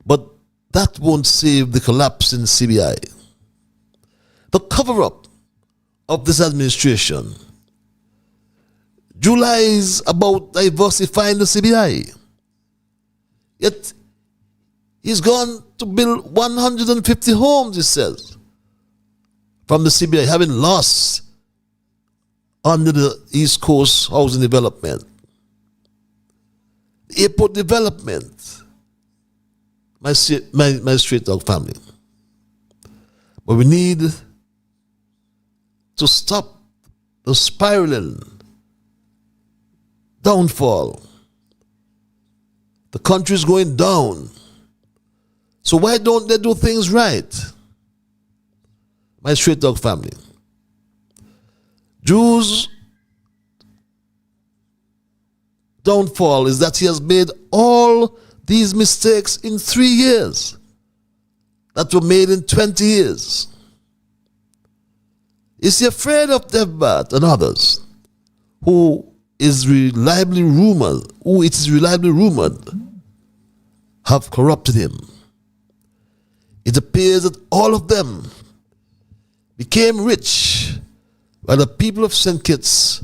But that won't save the collapse in CBI. The cover-up of this administration lies about diversifying the CBI. Yet he's gone to build 150 homes, he says, from the CBI, having lost under the East Coast housing development, the airport development, my straight dog family. But we need to stop the spiraling downfall. The country is going down. So why don't they do things right? My straight dog family. Drew's downfall is that he has made all these mistakes in 3 years that were made in 20 years. Is he afraid of Devbat and others who it is reliably rumored have corrupted him? It appears that all of them became rich while the people of St. Kitts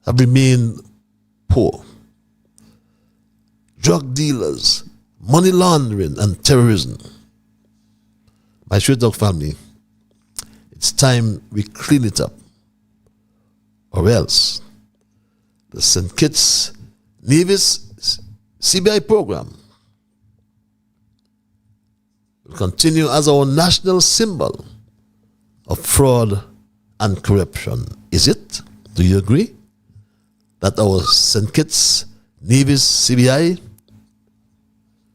have remained poor. Drug dealers, money laundering, and terrorism. My straight dog family, it's time we clean it up, or else the St. Kitts Nevis CBI program will continue as our national symbol of fraud and corruption. Is it? Do you agree that our St. Kitts Nevis CBI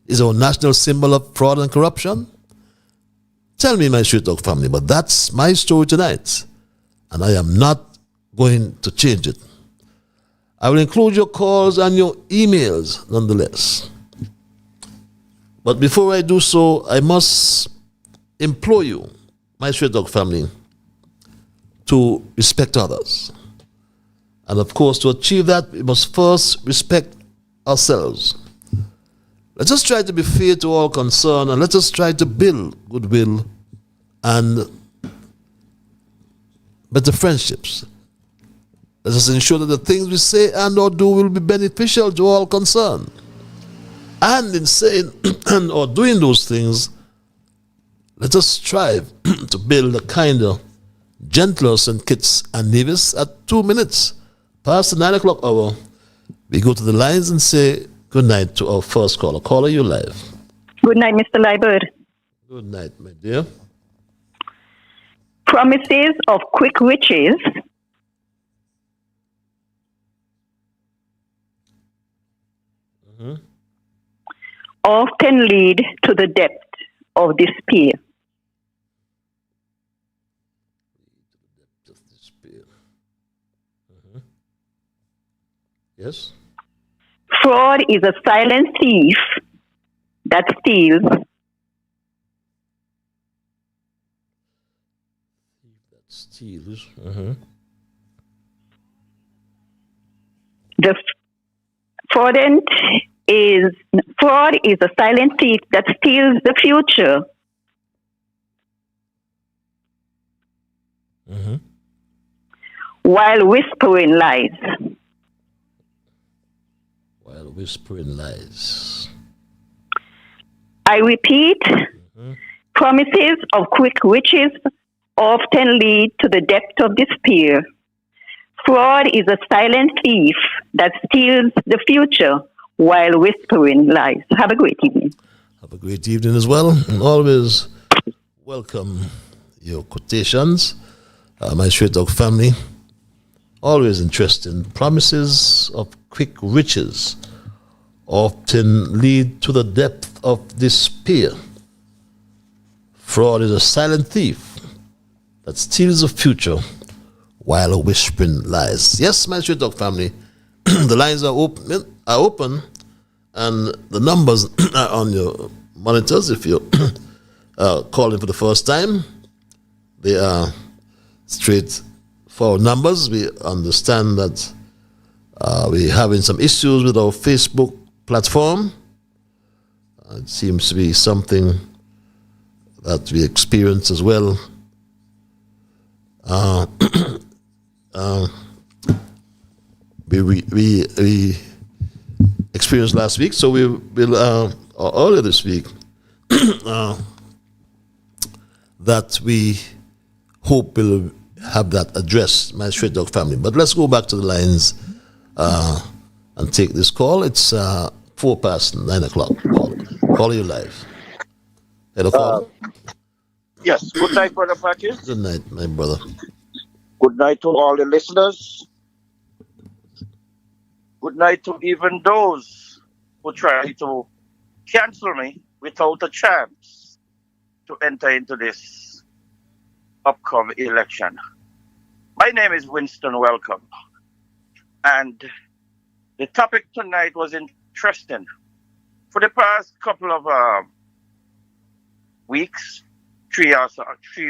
is our national symbol of fraud and corruption? Tell me, my straight dog family, but that's my story tonight, and I am not going to change it. I will include your calls and your emails nonetheless. But before I do so, I must implore you, my straight dog family, to respect others. And of course, to achieve that, we must first respect ourselves. Let us try to be fair to all concerned, and let us try to build goodwill and better friendships. Let us ensure that the things we say and or do will be beneficial to all concerned. And in saying and or doing those things, let us strive to build a kinder, gentler St. Kitts and Nevis. At 2 minutes past the 9 o'clock hour, we go to the lines and say good night to our first caller. Caller, you live. Good night, Mr. Liebert. Good night, my dear. Promises of quick riches often lead to the depth of despair. Yes? Fraud is a silent thief that steals fraud is a silent thief that steals the future. While whispering lies. While whispering lies. I repeat, promises of quick riches often lead to the depth of despair. Fraud is a silent thief that steals the future while whispering lies. Have a great evening. Have a great evening as well. And always welcome your quotations. My straight dog family, always interesting. Promises of quick riches often lead to the depth of despair. Fraud is a silent thief that steals the future while whispering lies. Yes, my Straight Talk family, the lines are open, and the numbers are on your monitors. If you're calling for the first time, they are straightforward numbers. We understand that we're having some issues with our Facebook platform. It seems to be something that we experience as well. We experienced last week, so we will earlier this week that we hope we'll have that addressed, my Straight Talk family. But let's go back to the lines and take this call. It's 9:04. Call you live. Hello, call. Yes, good night, Brother Patches. Good night, my brother. Good night to all the listeners. Good night to even those who try to cancel me without a chance to enter into this upcoming election. My name is Winston Welcome, and the topic tonight was interesting. For the past couple of weeks, 3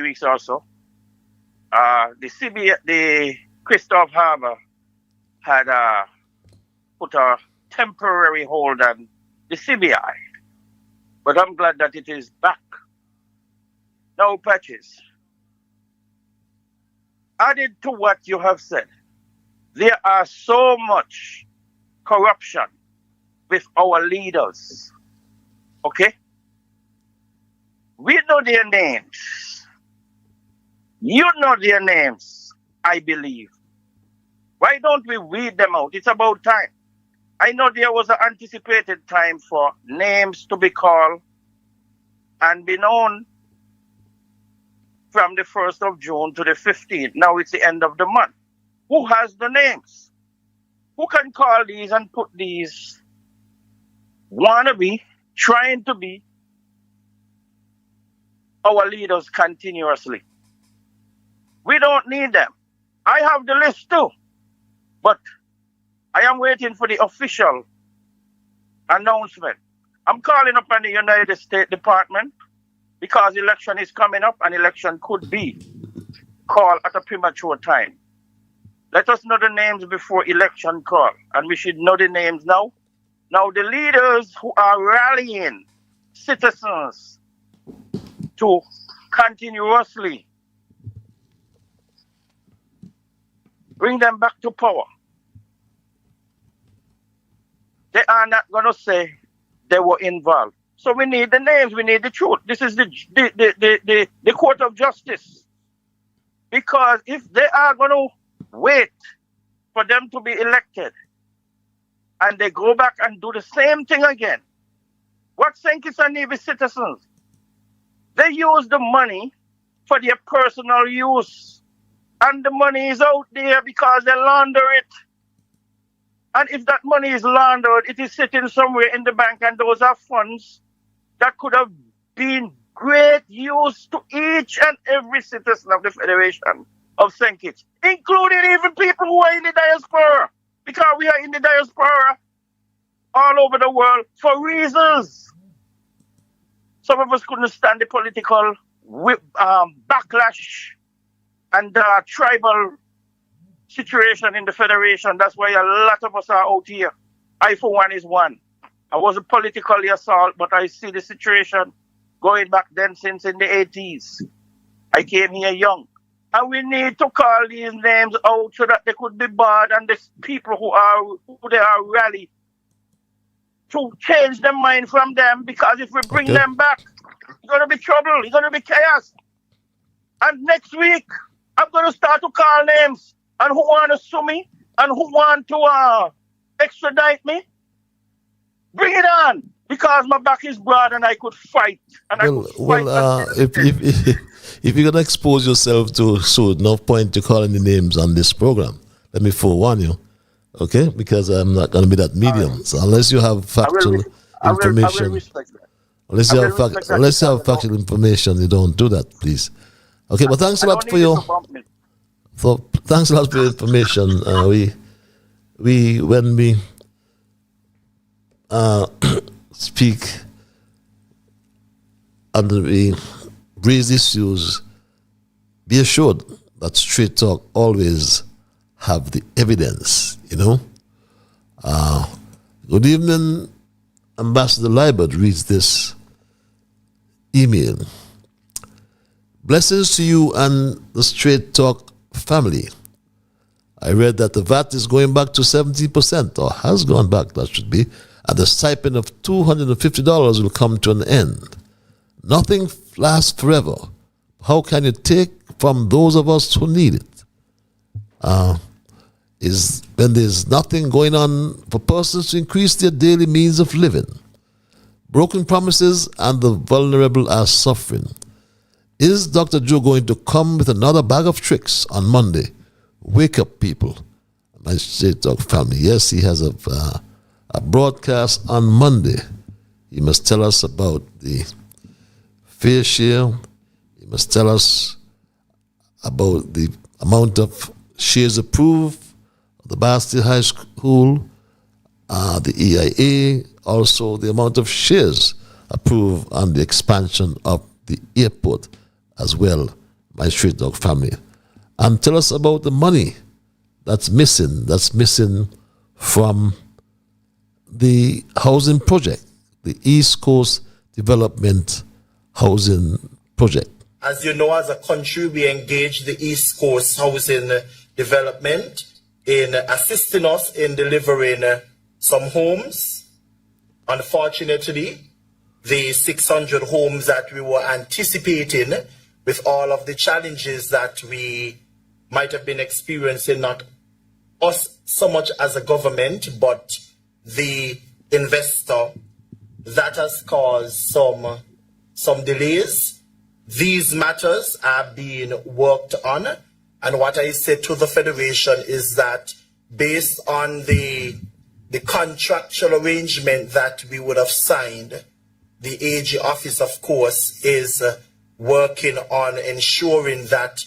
weeks or so, the CBI, the Christoph Harbour had put a temporary hold on the CBI, but I'm glad that it is back. Now, Patches, added to what you have said, there are so much corruption with our leaders, okay? We know their names. You know their names, I believe. Why don't we weed them out? It's about time. I know there was an anticipated time for names to be called and be known from the 1st of June to the 15th. Now it's the end of the month. Who has the names? Who can call these and put these wannabe, trying to be our leaders continuously? We don't need them. I have the list too, but I am waiting for the official announcement. I'm calling upon the United States Department because election is coming up and election could be called at a premature time. Let us know the names before election call, and we should know the names now. Now the leaders who are rallying citizens to continuously bring them back to power, they are not going to say they were involved. So we need the names, we need the truth. This is the court of justice. Because if they are going to wait for them to be elected and they go back and do the same thing again, what St. Kitts and Nevis citizens? They use the money for their personal use. And the money is out there because they launder it. And if that money is laundered, it is sitting somewhere in the bank, and those are funds that could have been great use to each and every citizen of the Federation of St. Kitts, including even people who are in the diaspora, because we are in the diaspora all over the world for reasons. Some of us couldn't stand the political backlash and tribal situation in the Federation. That's why a lot of us are out here. I, for one, is one. I wasn't politically assaulted, but I see the situation going back then since in the 80s. I came here young. And we need to call these names out so that they could be barred, and the people who they are rally to change their mind from them, because if we bring them back, it's going to be trouble, it's going to be chaos. And next week, I'm going to start to call names, and who want to sue me, and who want to extradite me. Bring it on, because my back is broad and I could fight. And if you're going to expose yourself to suit, no point to calling the names on this program. Let me forewarn you Okay, because I'm not going to be that medium. So unless you have factual information, respect that. unless you have factual information, you don't do that, please. Okay, but thanks a lot for your. So thanks a lot for your information. We when we speak and we raise issues, be assured that Straight Talk always have the evidence, you know. Good evening, Ambassador Libert reads this email. Blessings to you and the Straight Talk family. I read that the VAT is going back to 70%, or has gone back, that should be, and the stipend of $250 will come to an end. Nothing lasts forever. How can you take from those of us who need it? Is when there's nothing going on for persons to increase their daily means of living. Broken promises and the vulnerable are suffering. Is Dr. Joe going to come with another bag of tricks on Monday? Wake up, people. My Straight Talk family. Yes, he has a broadcast on Monday. He must tell us about the fair share. He must tell us about the amount of shares approved of the Bastille High School, the EIA, also the amount of shares approved on the expansion of the airport as well, my Straight Talk family. And tell us about the money that's missing from the housing project, the East Coast Development Housing Project. As you know, as a country, we engage the East Coast Housing Development in assisting us in delivering some homes. Unfortunately, the 600 homes that we were anticipating, with all of the challenges that we might have been experiencing, not us so much as a government, but the investor, that has caused some delays. These matters are being worked on, and what I said to the Federation is that based on the contractual arrangement that we would have signed, the AG office, of course, is working on ensuring that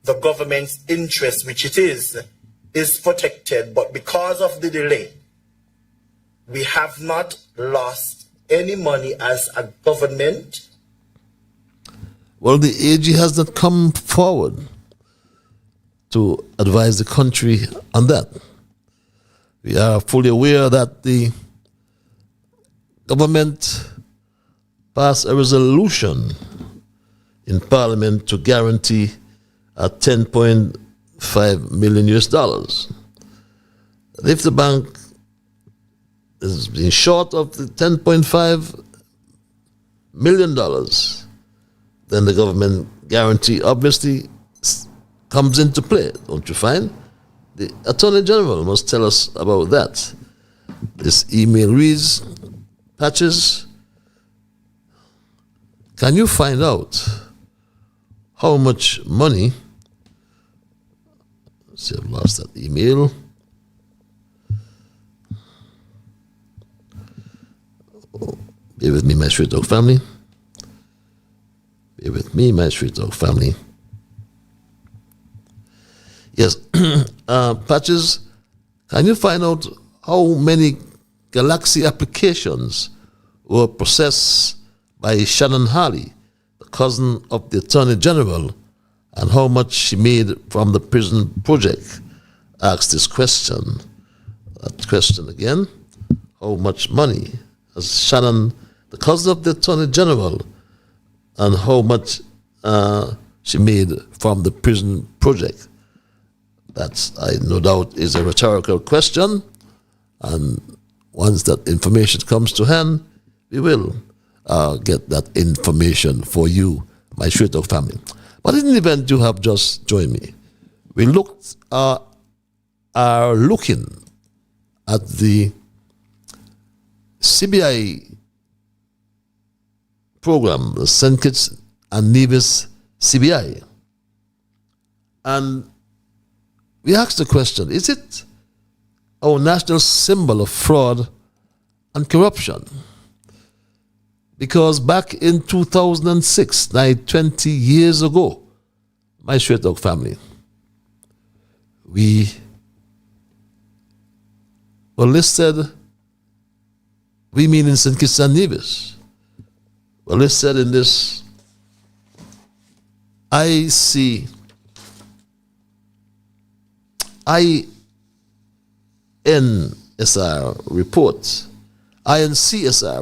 the government's interest, which it is protected. But because of the delay, we have not lost any money as a government. Well, the AG has not come forward to advise the country on that. We are fully aware that the government passed a resolution in Parliament to guarantee a $10.5 million US. If the bank is being short of the $10.5 million, then the government guarantee obviously comes into play, don't you find? The Attorney General must tell us about that. This email reads, Patches, can you find out how much money, let's see, I've lost that email. Bear with me, my Straight Talk family. Bear with me, my Straight Talk family. Yes, Patches, can you find out how many Galaxy applications were processed by Shannon Harley, the cousin of the Attorney General, and how much she made from the prison project? Asked this question. That question again. How much money has Shannon, the cousin of the Attorney General, and how much she made from the prison project? That's, I no doubt, is a rhetorical question, and once that information comes to hand, we will get that information for you, my Straight Talk family. But in the event you have just joined me, we are looking at the CBI program, the St. Kitts and Nevis CBI. And we asked the question, is it our national symbol of fraud and corruption. Because back in 2006, 20 years ago, my Straight Dog family, we were listed, we meaning St. Kitts and Nevis, were listed in this INCSR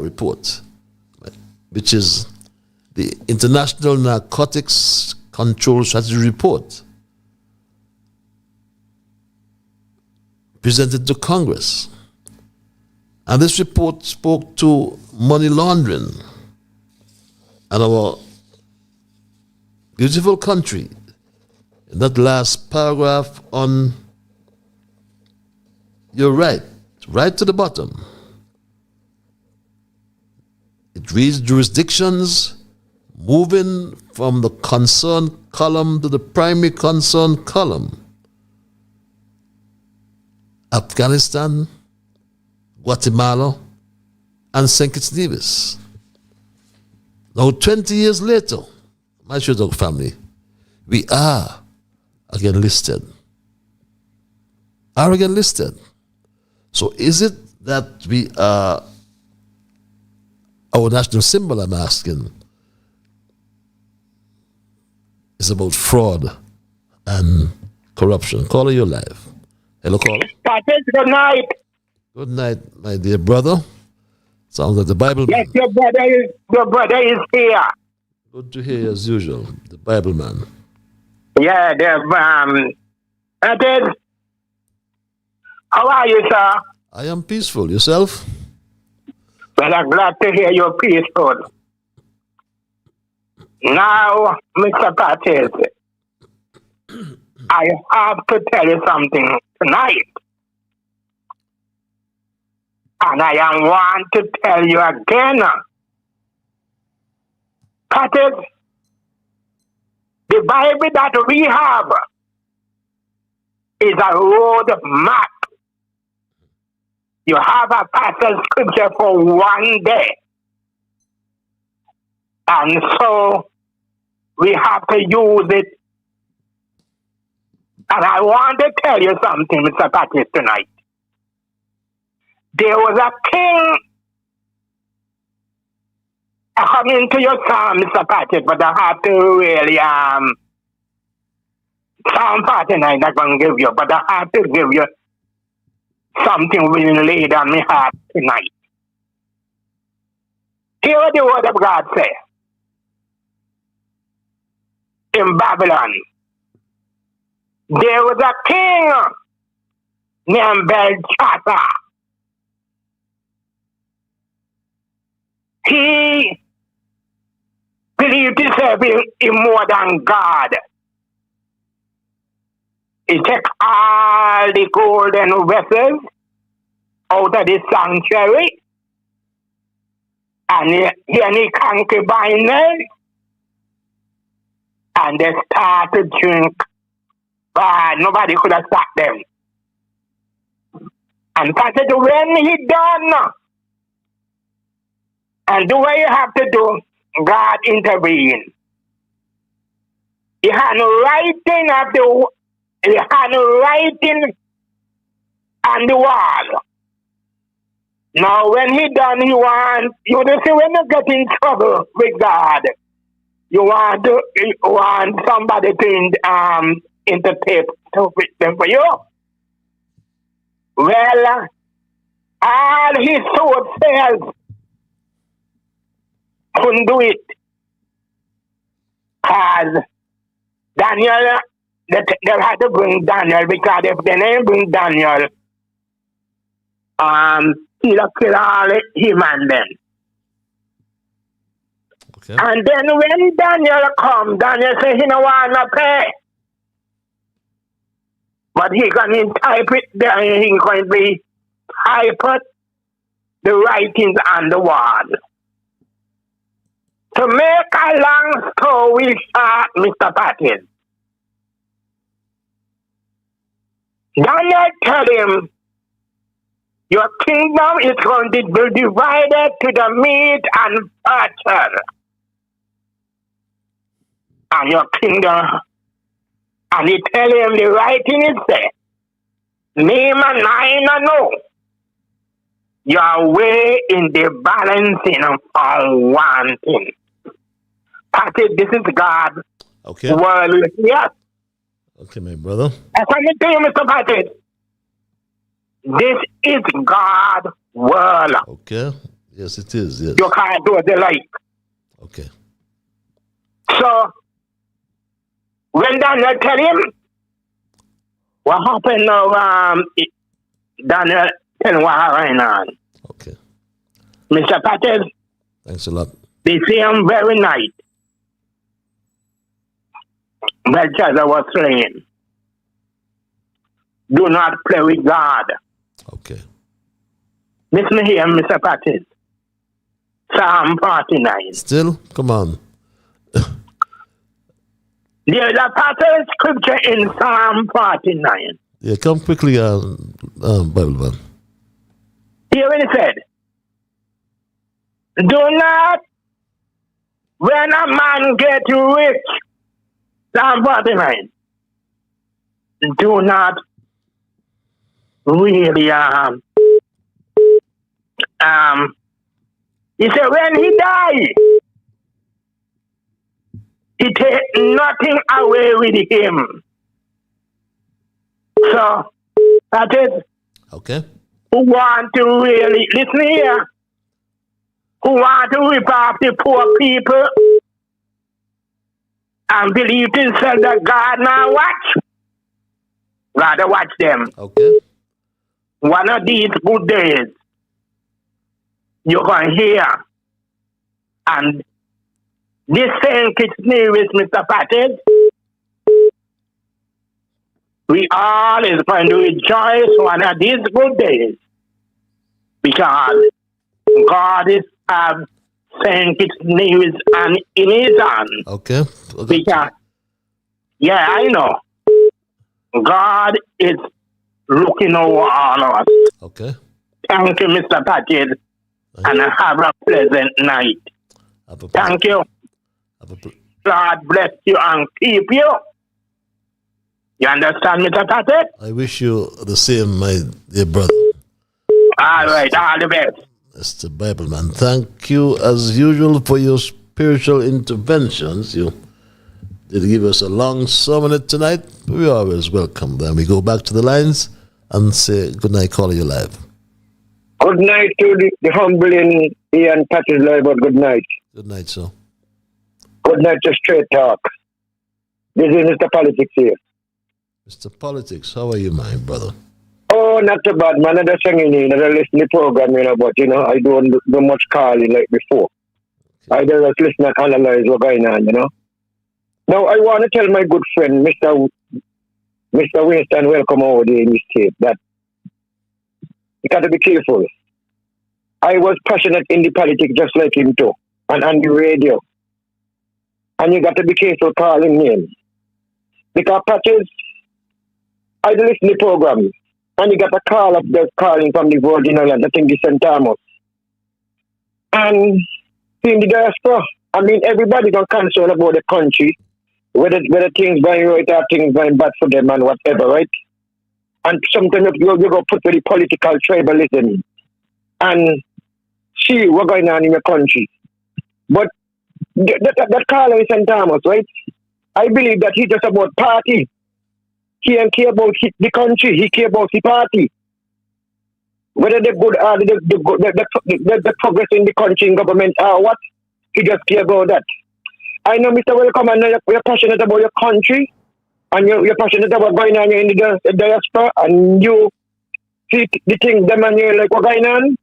report, which is the International Narcotics Control Strategy Report, presented to Congress. And this report spoke to money laundering and our beautiful country. In that last paragraph on your right to the bottom, it reads jurisdictions moving from the concern column to the primary concern column. Afghanistan, Guatemala, and St. Kitts and Nevis. Now, 20 years later, my Straight Dog family, we are again listed. So is it that we are, our national symbol, I'm asking, is about fraud and corruption? Caller, you're live. Hello, caller. Patrick, good night. Good night, my dear brother. Sounds like the Bible man. Yes, your brother is here. Good to hear you as usual, the Bible man. Yeah, Patrick, how are you, sir? I am peaceful. Yourself? Well, I'm glad to hear you're peaceful. Now, Mr. Patrick, I have to tell you something tonight. And I want to tell you again. Patrick, the Bible that we have is a road map. You have a passage scripture for one day. And so we have to use it. And I want to tell you something, Mr. Patrick, tonight. There was a king coming to your psalm, Mr. Patrick, but I have to really, Psalm 49 I'm going to give you, but I have to give you something really laid on my heart tonight. Hear what the word of God says. In Babylon, there was a king named Belshazzar. He believed himself in more than God. He took all the golden vessels out of the sanctuary and he concubined them and they started to drink. But nobody could have stopped them. And when he done, and do what you have to do, God intervened. He had no writing on the wall. Now, when he done, you see, when you get in trouble with God, you want somebody to interpret them for you. Well, all his sword says couldn't do it. Because Daniel, they had to bring Daniel, because if they didn't bring Daniel, he'll kill all him and them. Okay. And then when Daniel come, Daniel say he don't want to pay. But he can interpret there, he going to be typed the writings on the wall. To make a long story short, Mr. Patil, Daniel tell him Your kingdom is going to be divided to the meat and butter. And your kingdom, and he tell him the writing is there. Name and nine and no. Your way in the balancing of one thing. Patrick, this is God. Okay. World, yes. Okay, my brother. I'm coming to you, Mr. Patrick. This is God world. Okay. Yes, it is. Yes. You can't do what they like. Okay. So, when Daniel tell him, what happened now, Daniel tell him what happened on. Okay. Mr. Patel, Thanks a lot. the same very night, Belshazzar was slain. Do not play with God. Okay. Listen here, Mr. Patel. Psalm 49. Still? Come on. There's a pattern scripture in Psalm 49. Yeah, come quickly, Bible man. Here it said, do not, when a man get rich, Psalm 49, do not really, he said, when he died, he take nothing away with him. So, that is, okay. Who want to really, listen here, who want to rip off the poor people and believe themselves that God now watch. Rather watch them. Okay. One of these good days, you're going to hear. And this thing is Nevis, Mr. Patel. We all is going to rejoice one of these good days. Because God is saying it's Nevis and in his hand. Okay. Because, yeah, I know. God is looking over all of us. Okay. Thank you, Mr. Patel. And have a pleasant night. Thank you. God bless you and keep you. You understand, Mr. Patel? I wish you the same, my dear brother. All right, all the best. Mr. Bible man, thank you as usual for your spiritual interventions. You did give us a long sermon tonight. We always welcome them. We go back to the lines and say good night, call you live. Good night to the humbling Ian Patrick live, but good night. Good night, sir. Good night to Straight Talk. This is Mr. Politics here. Mr. Politics, how are you, my brother? Oh, not too bad, man. I'm just hanging in. I listen to the program, but, I don't do much calling like before. Okay. I just listen and analyze what's going on, Now, I want to tell my good friend, Mr. Winston, welcome over there in this state, that you got to be careful. I was passionate in the politics just like him too, and on the radio. And you got to be careful calling names. Because Patches, I listen to the program, and you got a call of the calling from the Virgin Islands, I think the St. Thomas. And in the diaspora, everybody's concerned about the country, whether things going right or things going bad for them and whatever, right? And sometimes you go put the political tribalism and see what's going on in your country. But that caller is St. Thomas, right? I believe that he's just about party. He don't care about the country, he care about the party. Whether they're good or the progress in the country and government or what, he just care about that. I know, Mr. Welcome, I know you're passionate about your country, and you're passionate about going on in the diaspora, and you see the things them and you're like, what's going on?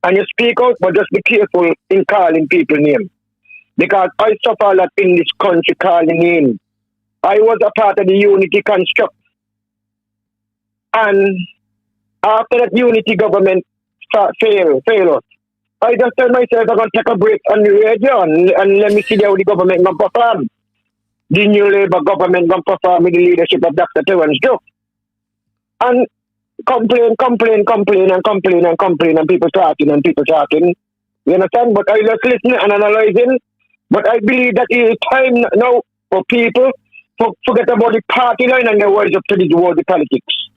And you speak out, but just be careful in calling people names. Because I suffer a lot in this country calling names. I was a part of the unity construct. And after that unity government failed us, I just tell myself I'm going to take a break on the radio and let me see how the government going to perform. The new Labour government going to perform with the leadership of Dr. Terence Joe. And complain, and people talking. You understand? But I just listen and analyzing. But I believe that it is time now for people to forget about the party line and their words up to the world of politics.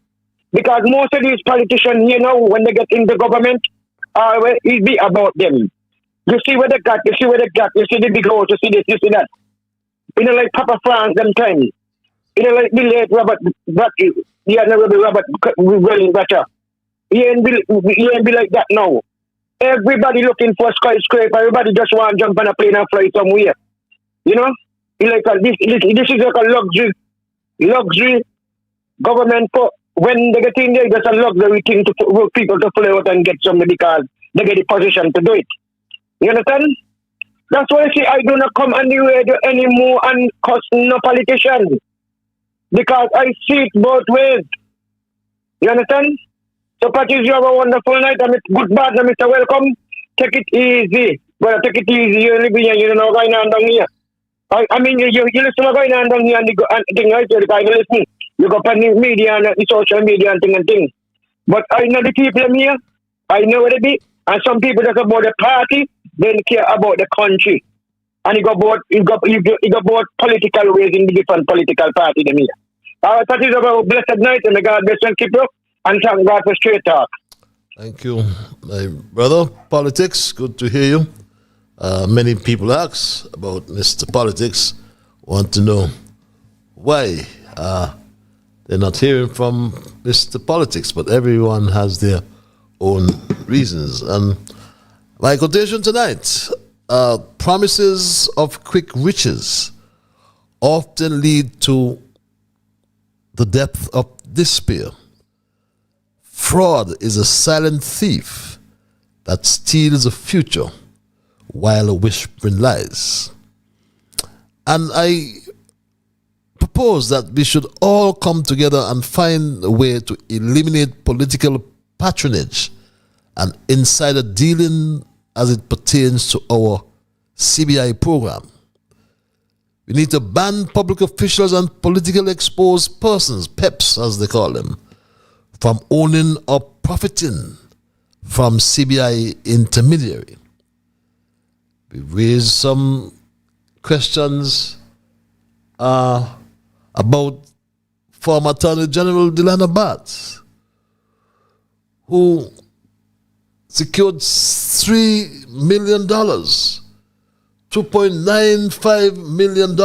Because most of these politicians, you know, when they get into government, it be about them. You see where they got, you see the big house, you see this, you see that. You know, like Papa France them time. You know, like the late Robert, Robert Welling-Better. He ain't be like that now. Everybody looking for a skyscraper. Everybody just want to jump on a plane and fly somewhere. You know? Like this is like a luxury government. For when they get in there, it's a luxury thing for people to fly out and get something because they get the position to do it. You understand? That's why I say I do not come anywhere anymore and cuss no politician. Because I see it both ways. You understand? So, Patrice, you have a wonderful night. And it's good, bad, and Mr. Welcome. Take it easy. Well, take it easy. You live here, you know what's going on down here. I mean, you listen to what's going on down here and thing right there. You listen. You go on the media and the social media and thing. But I know the people in here. I know where they be. And some people just about the party, they don't care about the country. And you go about political ways in the different political parties in here. All right, Patrice, have a blessed night and may God bless and keep you. And thank God for straight talk. Thank you, my brother. Politics, good to hear you. Many people ask about Mr. Politics, want to know why they're not hearing from Mr. Politics, but everyone has their own reasons. And my quotation tonight, promises of quick riches often lead to the depth of despair. Fraud is a silent thief that steals a future while whispering lies. And I propose that we should all come together and find a way to eliminate political patronage and insider dealing as it pertains to our CBI program. We need to ban public officials and politically exposed persons, PEPs as they call them, from owning or profiting from CBI intermediary. We raised some questions about former Attorney General Dylan Abbott, who secured $3 million, $2.95 million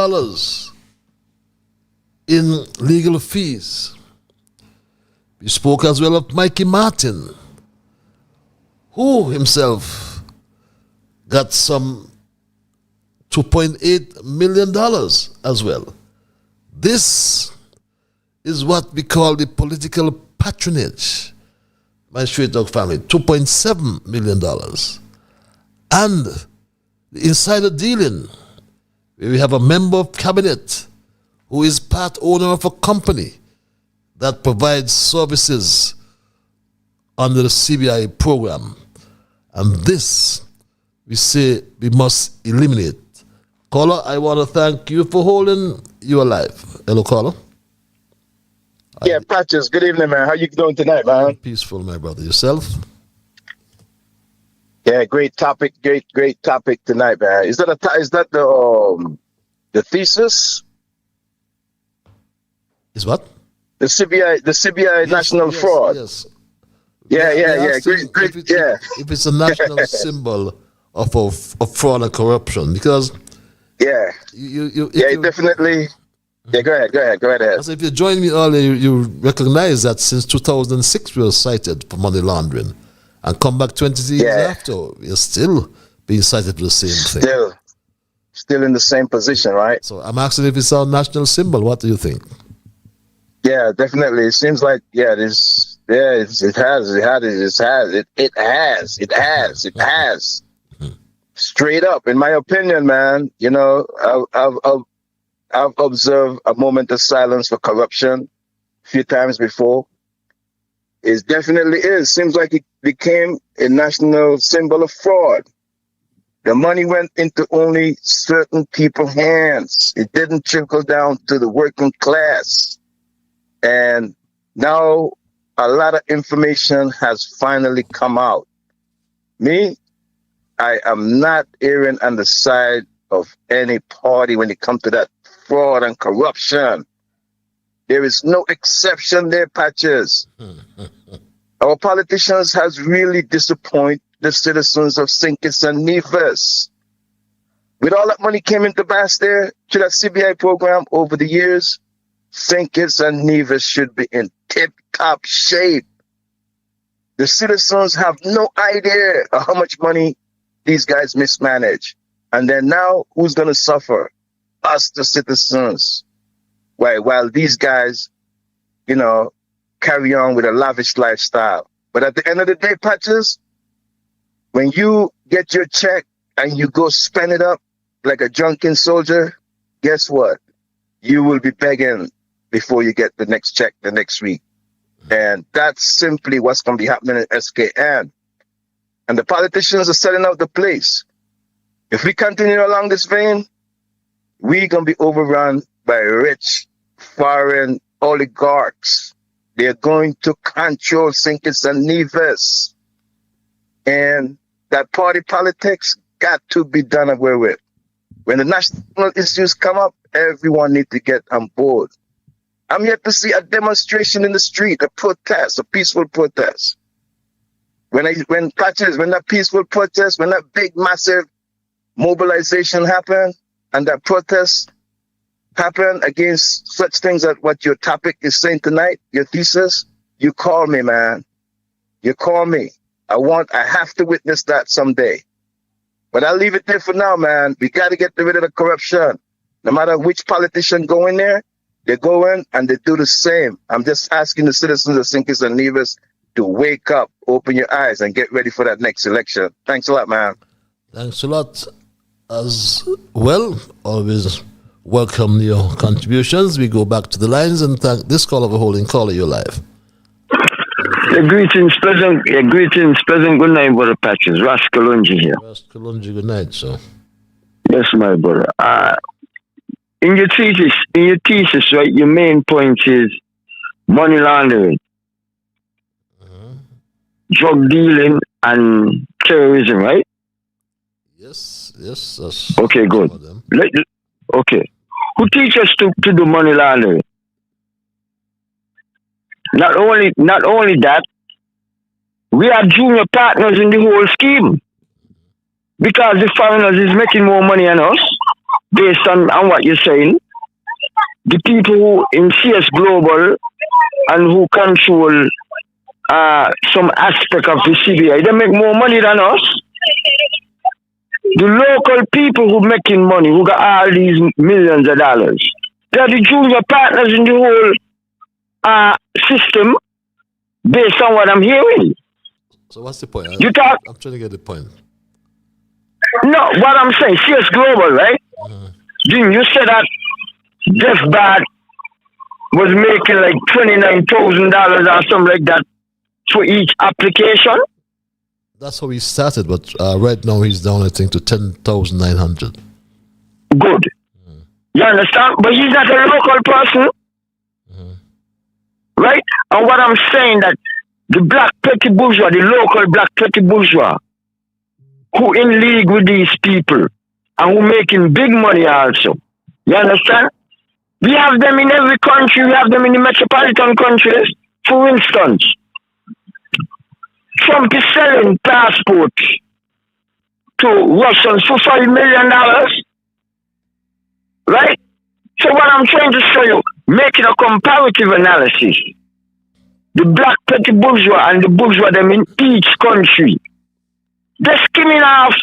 in legal fees. We spoke as well of Mikey Martin, who himself got some $2.8 million as well. This is what we call the political patronage. My Straight Dog family, $2.7 million. And the insider dealing, where we have a member of cabinet who is part owner of a company that provides services under the CBI program. And this, we say, we must eliminate. Caller, I want to thank you for holding you alive. Hello, caller. Yeah, Patches, good evening, man. How you doing tonight, man? Peaceful, my brother. Yourself? Yeah, great topic tonight, man. Is that the thesis? Is what? The CBI yes, national fraud. Yes. Yeah. Great. If it's a national symbol of fraud and corruption, because you definitely. Yeah, go ahead. As if you joined me earlier, you recognize that since 2006 we were cited for money laundering, and come back 20 years after, we're still being cited for the same thing. Still in the same position, right? So I'm asking if it's our national symbol. What do you think? Yeah, definitely. It seems like it has. Straight up, in my opinion, man. You know, I've observed a moment of silence for corruption a few times before. It definitely is. Seems like it became a national symbol of fraud. The money went into only certain people's hands. It didn't trickle down to the working class. And now a lot of information has finally come out. Me, I am not erring on the side of any party when it comes to that fraud and corruption. There is no exception there, Patches. Our politicians has really disappointed the citizens of St. Kitts and Nevis. With all that money came into Bass there to that CBI program over the years, St. Kitts and Nevis should be in tip-top shape. The citizens have no idea of how much money these guys mismanage. And then now, who's going to suffer? Us, the citizens. While these guys, carry on with a lavish lifestyle. But at the end of the day, Patches, when you get your check and you go spend it up like a drunken soldier, guess what? You will be begging before you get the next check the next week. And that's simply what's going to be happening in SKN. And the politicians are selling out the place. If we continue along this vein, we're going to be overrun by rich foreign oligarchs. They're going to control St. Kitts and Nevis. And that party politics got to be done away with. When the national issues come up, everyone needs to get on board. I'm yet to see a demonstration in the street, a protest, a peaceful protest. When that peaceful protest, when that big, massive mobilization happened, and that protest happened against such things as what your topic is saying tonight, your thesis, you call me, man. You call me. I have to witness that someday. But I'll leave it there for now, man. We got to get rid of the corruption. No matter which politician go in there, they go in and they do the same. I'm just asking the citizens of St. Kitts and Nevis to wake up, open your eyes, and get ready for that next election. Thanks a lot, man. Thanks a lot as well. Always welcome your contributions. We go back to the lines and thank this caller for holding. Caller, you're live. Greetings, pleasant good night, brother Patches. Rascalungi here. Rascalungi, good night, sir. Yes, my brother. In your thesis, right, your main point is money laundering, drug dealing, and terrorism, right? Yes. That's okay, good. Okay. Who teaches us to do money laundering? Not only that, we are junior partners in the whole scheme. Because the foreigners is making more money than us, based on what you're saying. The people who in CS Global and who control some aspect of the CBI, they make more money than us. The local people who making money, who got all these millions of dollars, they're the junior partners in the whole system, based on what I'm hearing. So what's the point? I'm trying to get the point. No, what I'm saying, CS Global, right? Jim, you said that Jeff Bad was making like $29,000 or something like that for each application. That's how he started, but right now he's down, I think, to 10,900. Good. You understand? But he's not a local person. Right? And what I'm saying that the black petty bourgeois, the local black petty bourgeois, who in league with these people and who making big money also. You understand? We have them in every country. We have them in the metropolitan countries. For instance, Trump is selling passports to Russians for $5 million. Right? So what I'm trying to show you, making a comparative analysis, the black petty bourgeois and the bourgeois them in each country, they're skimming off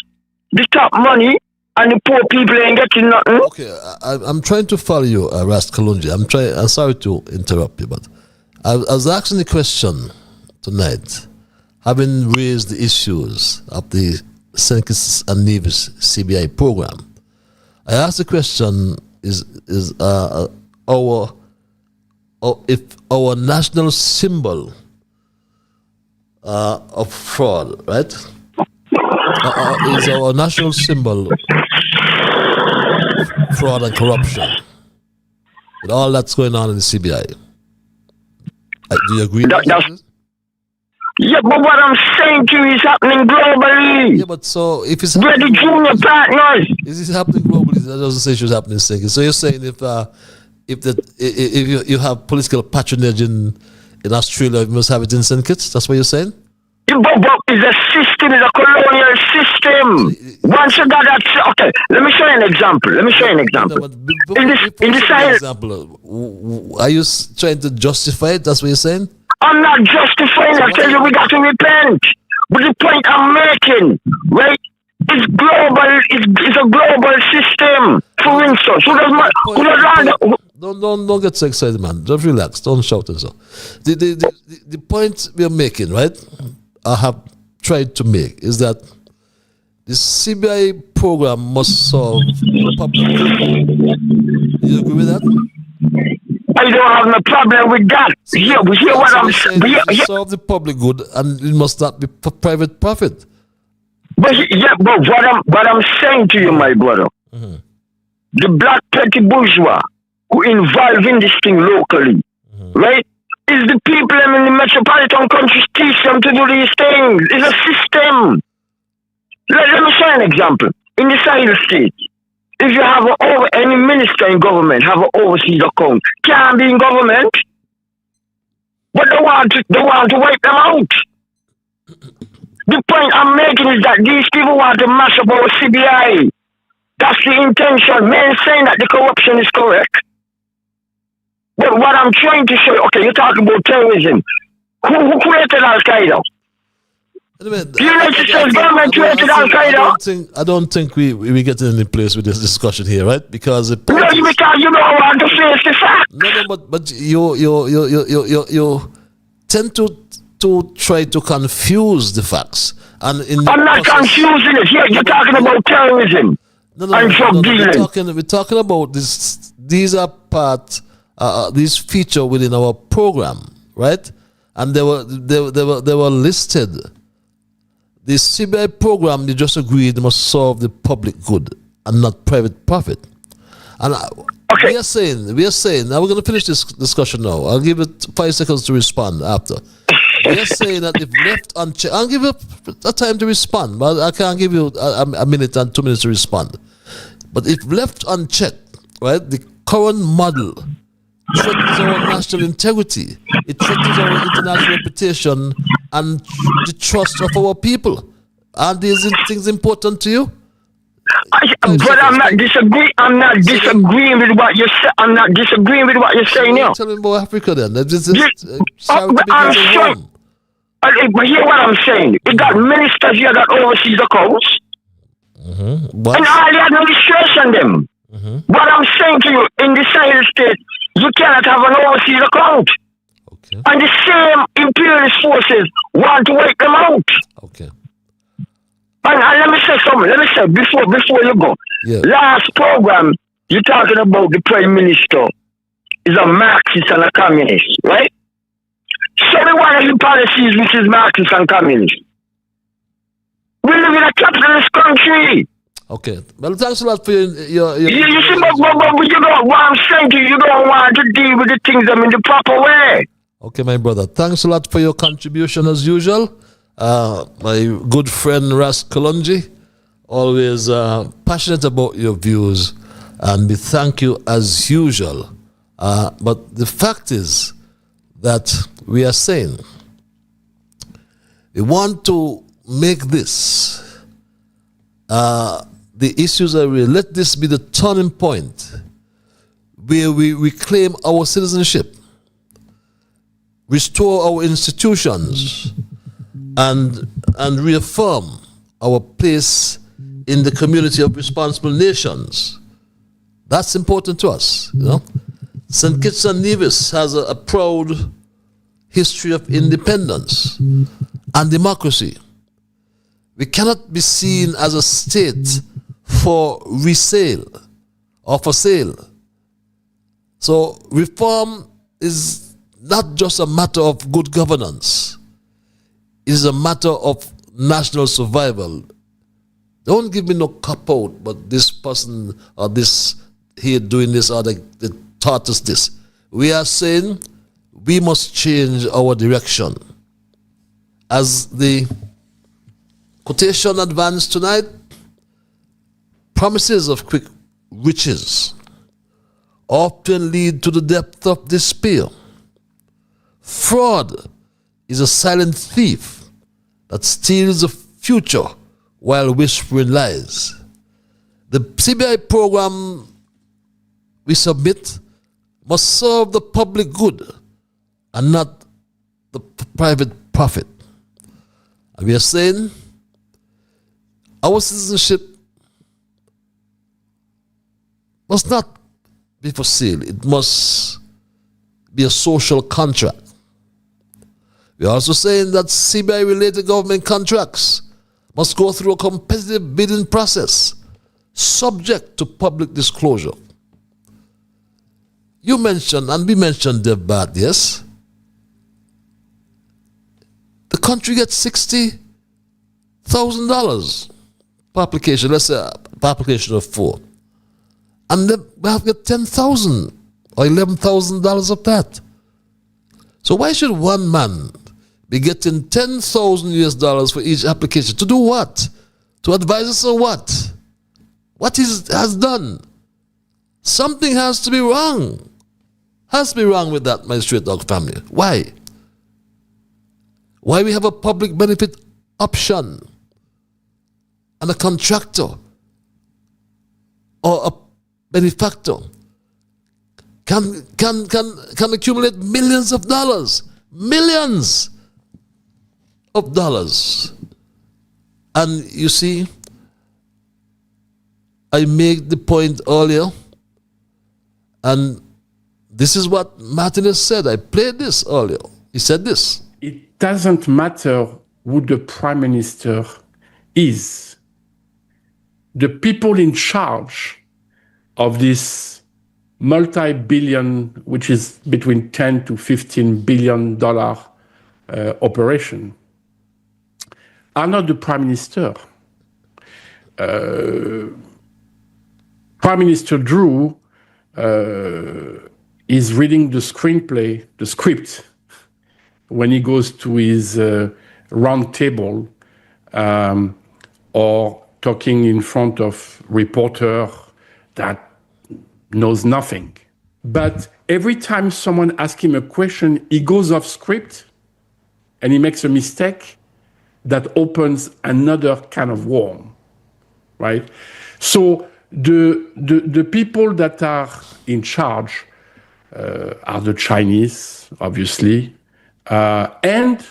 the top money and the poor people ain't getting nothing. Okay, I'm trying to follow you, Rast Kalunji. I'm sorry to interrupt you, but I was asking the question tonight, having raised the issues of the St. Kitts and Nevis CBI program. I asked the question: if our national symbol of fraud, right? Is our national symbol fraud and corruption with all that's going on in the CBI? Do you agree? Yeah, but what I'm saying to you is happening globally. Yeah, but so if it's we're the junior partners. Is it happening globally? That doesn't say it's happening in St. So you're saying if you have political patronage in Australia, you must have it in St. Kitts? That's what you're saying? Yeah, but it's a system, it's a colonial system. Once you got that, okay, let me show you an example. In the Sahel, are you trying to justify it? That's what you're saying? I'm not justifying. I tell you, we got to repent. But the point I'm making, right, is global. It's a global system. For instance, don't get so excited, man. Just relax. Don't shout and so. The point we are making, right? I have tried to make is that the CBI program must solve public good. You agree with that? I don't have no problem with that. Hear what I'm saying. Solve the public good, and it must not be for private profit. But what I'm saying to you, my brother, the black petty bourgeois who involved in this thing locally, right, is the people in the metropolitan countries teach them to do these things. It's a system. Let me show you an example. In the Sahel states, if you have any minister in government have an overseas account, can't be in government. But they want to wipe them out. The point I'm making is that these people want to mash up our CBI. That's the intention. Men saying that the corruption is correct. But what I'm trying to show, okay, you're talking about terrorism. Who created Al Qaeda? The United States government created Al Qaeda. I don't think we get in any place with this discussion here, right? Because because you don't want to face the fact. No, but you tend to try to confuse the facts. And I'm not confusing it. Here, you're talking about terrorism. We're talking about this. These are these feature within our program, right? And they were listed. The CBI program, they just agreed, must solve the public good and not private profit. And we are saying, now we're going to finish this discussion now. I'll give it 5 seconds to respond after. We are saying that if left unchecked, I'll give you a time to respond, but I can't give you a minute and 2 minutes to respond. But if left unchecked, right, the current model threatens our national integrity. It threatens our international reputation and the trust of our people. Are these things important to you? But I'm not disagreeing. I'm not disagreeing with what you say. I'm not disagreeing with what you're saying now. Tell me about Africa then. I'm saying. But hear what I'm saying. You got ministers here that overseas accounts, and all the administration them. What I'm saying to you, in the Sahel state, you cannot have an overseas account. Okay. And the same imperialist forces want to wipe them out. Okay. And let me say something. Let me say, before you go. Yeah. Last program, you're talking about the Prime Minister is a Marxist and a communist, right? Show me one of the policies which is Marxist and communist. We live in a capitalist country. Okay. Well, thanks a lot for your you see, but you know what I'm saying to you, you don't want to deal with the things in the proper way. Okay, my brother. Thanks a lot for your contribution as usual. My good friend Ras Kalonji, always passionate about your views, and we thank you as usual. But the fact is that we are saying we want to make this the issues are real. Let this be the turning point where we reclaim our citizenship, restore our institutions, and reaffirm our place in the community of responsible nations. That's important to us, you know. St. Kitts and Nevis has a proud history of independence and democracy. We cannot be seen as a state for resale or for sale. So reform is not just a matter of good governance. It is a matter of national survival. Don't give me no cop-out, but this person or this here doing this or they taught us this. We are saying we must change our direction. As the quotation advanced tonight, promises of quick riches often lead to the depth of despair. Fraud is a silent thief that steals the future while whispering lies. The CBI program we submit must serve the public good and not the private profit. And we are saying our citizenship must not be for sale. It must be a social contract. We are also saying that CBI-related government contracts must go through a competitive bidding process subject to public disclosure. You mentioned, and we mentioned Dev, yes? The country gets $60,000 per application, let's say per application of 4. And then we have to get $10,000 or $11,000 of that. So why should one man be getting $10,000 for each application? To do what? To advise us on what? What he has done? Something has to be wrong. Has to be wrong with that, my straight dog family. Why? Why we have a public benefit option and a contractor or a benefactor can accumulate millions of dollars. Millions of dollars. And you see, I made the point earlier, and this is what Martinez said. I played this earlier. He said this. It doesn't matter who the prime minister is. The people in charge of this multi-billion, which is between 10 to 15 billion dollar operation, are not the prime minister. Prime Minister Drew is reading the screenplay, the script, when he goes to his round table or talking in front of reporter that knows nothing. But every time someone asks him a question, he goes off script and he makes a mistake that opens another kind of worm, right? So the people that are in charge are the Chinese, obviously, and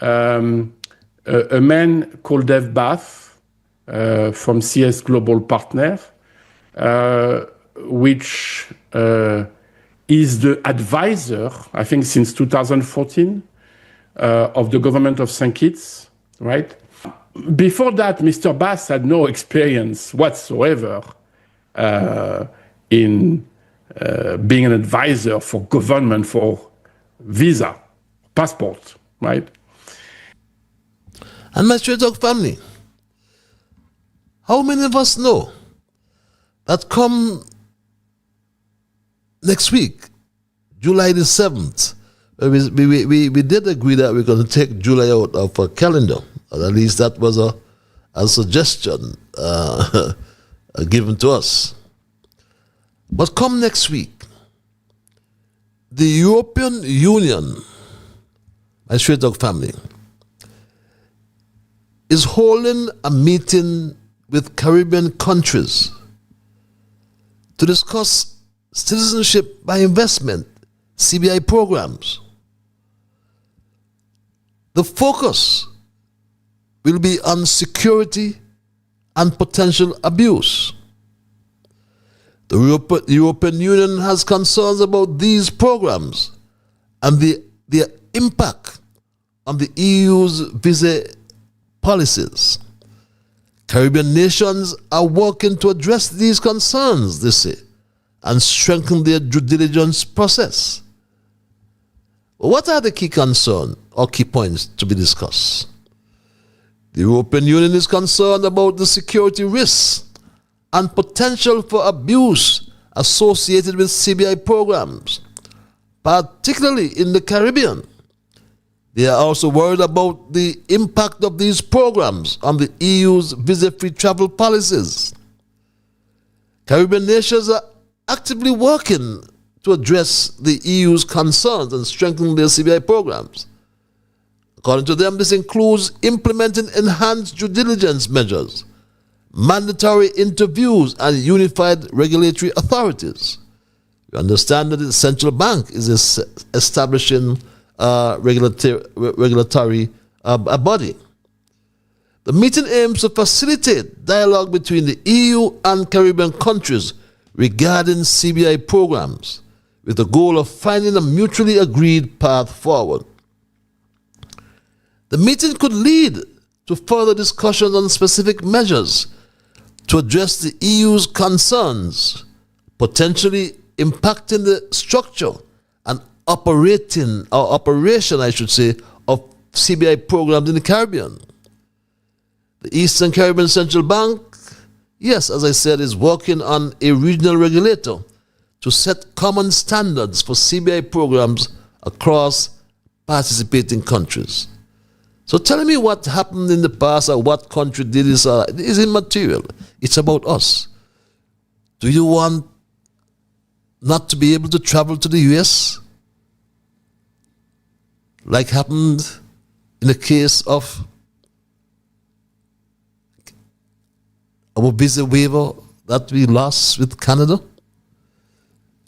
a man called Dev Bath from CS Global Partner, which is the advisor, I think since 2014, of the government of St. Kitts, right? Before that, Mr. Bass had no experience whatsoever in being an advisor for government for visa, passport, right? And my straight dog family, how many of us know that come next week, July the 7th, we did agree that we're going to take July out of our calendar. Or at least that was a suggestion given to us. But come next week, the European Union, my straight dog family, is holding a meeting with Caribbean countries to discuss citizenship by investment, CBI programs. The focus will be on security and potential abuse. The European Union has concerns about these programs and their impact on the EU's visa policies. Caribbean nations are working to address these concerns, they say, and strengthen their due diligence process. What are the key concerns or key points to be discussed? The European Union is concerned about the security risks and potential for abuse associated with CBI programs, particularly in the Caribbean. They are also worried about the impact of these programs on the EU's visa-free travel policies. Caribbean nations are actively working to address the EU's concerns and strengthen their CBI programs. According to them, this includes implementing enhanced due diligence measures, mandatory interviews, and unified regulatory authorities. We understand that the central bank is establishing a regulatory body. The meeting aims to facilitate dialogue between the EU and Caribbean countries regarding CBI programs, with the goal of finding a mutually agreed path forward. The meeting could lead to further discussions on specific measures to address the EU's concerns, potentially impacting the structure and operation, I should say, of CBI programs in the Caribbean. The Eastern Caribbean Central Bank, yes, as I said, is working on a regional regulator to set common standards for CBI programs across participating countries. So telling me what happened in the past or what country did this is immaterial. It's about us. Do you want not to be able to travel to the US? Like happened in the case of our visa waiver that we lost with Canada?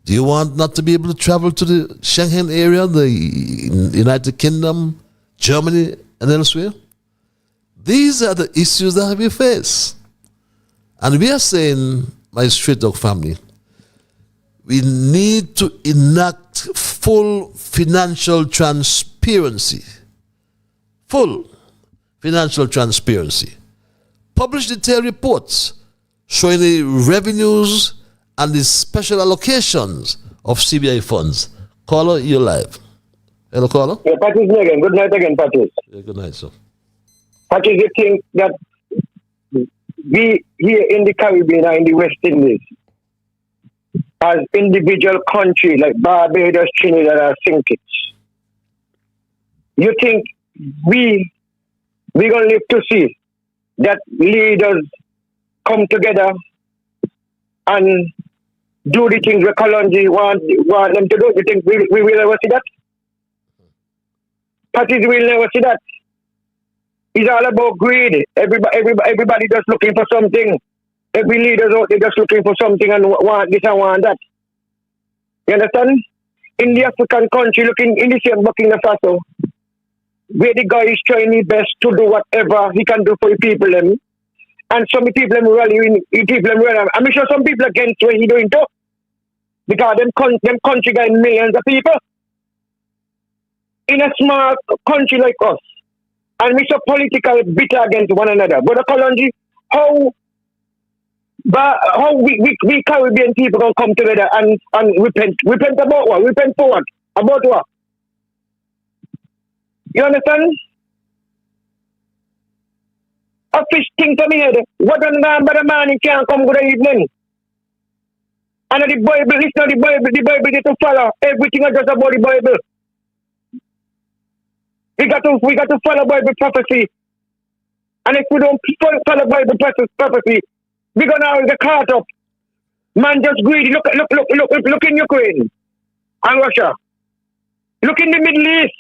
Do you want not to be able to travel to the Schengen area, the United Kingdom, Germany, and elsewhere? These are the issues that we face. And we are saying, my Straight Dog family, we need to enact full financial transparency. Full financial transparency. Publish detailed reports showing the revenues and the special allocations of CBI funds. Caller, you're live. Hello, caller. Yeah, Patrice again. Good night again, Patrice. Yeah, good night, sir. Patrice, you think that we here in the Caribbean and in the West Indies, as individual countries like Barbados, Trinidad, and St. Kitts, you think we're going to live to see that leaders come together and do the things that Kalonji want them to do? You think we will ever see that? Parties will never see that. It's all about greed. Everybody just looking for something. Every leader's out there just looking for something and want this and want that. You understand? In the African country, looking in the same Burkina Faso, where the guy is trying his best to do whatever he can do for the people. And some people rally, I'm sure some people against what he's doing too. Because them country got millions of people. In a small country like us, and we're so political bitter against one another. But Kalonji, how we Caribbean people gonna come together and repent? Repent about what? Repent for what? About what? You understand? A fish thing to me head. What on by the morning can't come good evening. And the Bible, it's not the Bible get to follow. Everything is just about the Bible. We got to follow Bible prophecy. And if we don't follow Bible prophecy, we're gonna get caught up. Man just greedy. Look in Ukraine and Russia. Look in the Middle East.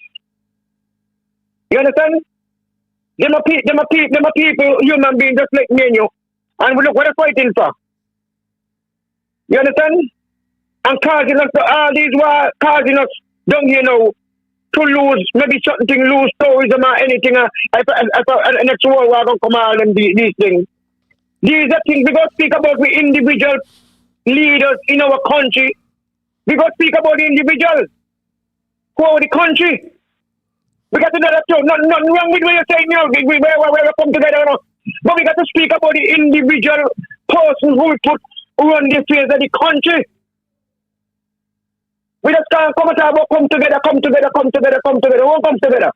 You understand? Them are people, human beings just like me and you. And we look what they're fighting for. You understand? And causing us all these war, causing us down here now to lose, maybe something, lose tourism or anything. Next war, we're going to come all them these things. These are things we got to speak about with individual leaders in our country. We got to speak about the individuals for the country. We got to know that too. Nothing wrong with what you're saying, you know, we come together. You know. But we got to speak about the individual person who we put run the affairs of the country. We just can't come and talk about come together. We won't come together.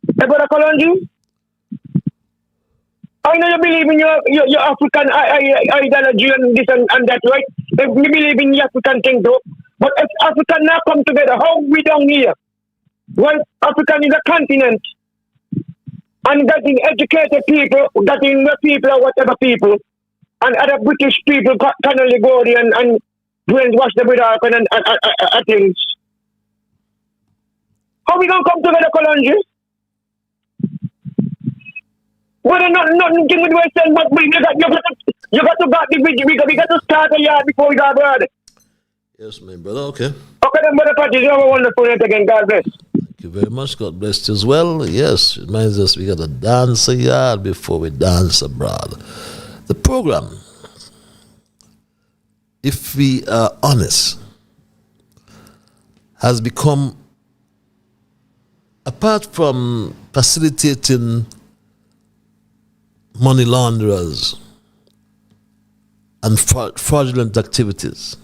Hey, Brother Kalonji, I know you believe in your African ideology and this and that, right? You believe in the African thing too. But if Africa now come together, how we down here? Well, Africa is a continent. And getting educated people, getting the people or whatever people, and other British people can only go there and brainwash them with our and things. How we gonna come together, Colonji? Well, nothing with Western, but you got to start a yard before we go abroad. Yes, my brother, okay. Okay, then, Brother Patrick, you have a wonderful night again. God bless. Thank you very much. God bless you as well. Yes, it reminds us we got to dance a yard before we dance abroad. The program, if we are honest, has become, apart from facilitating money launderers and fraudulent activities,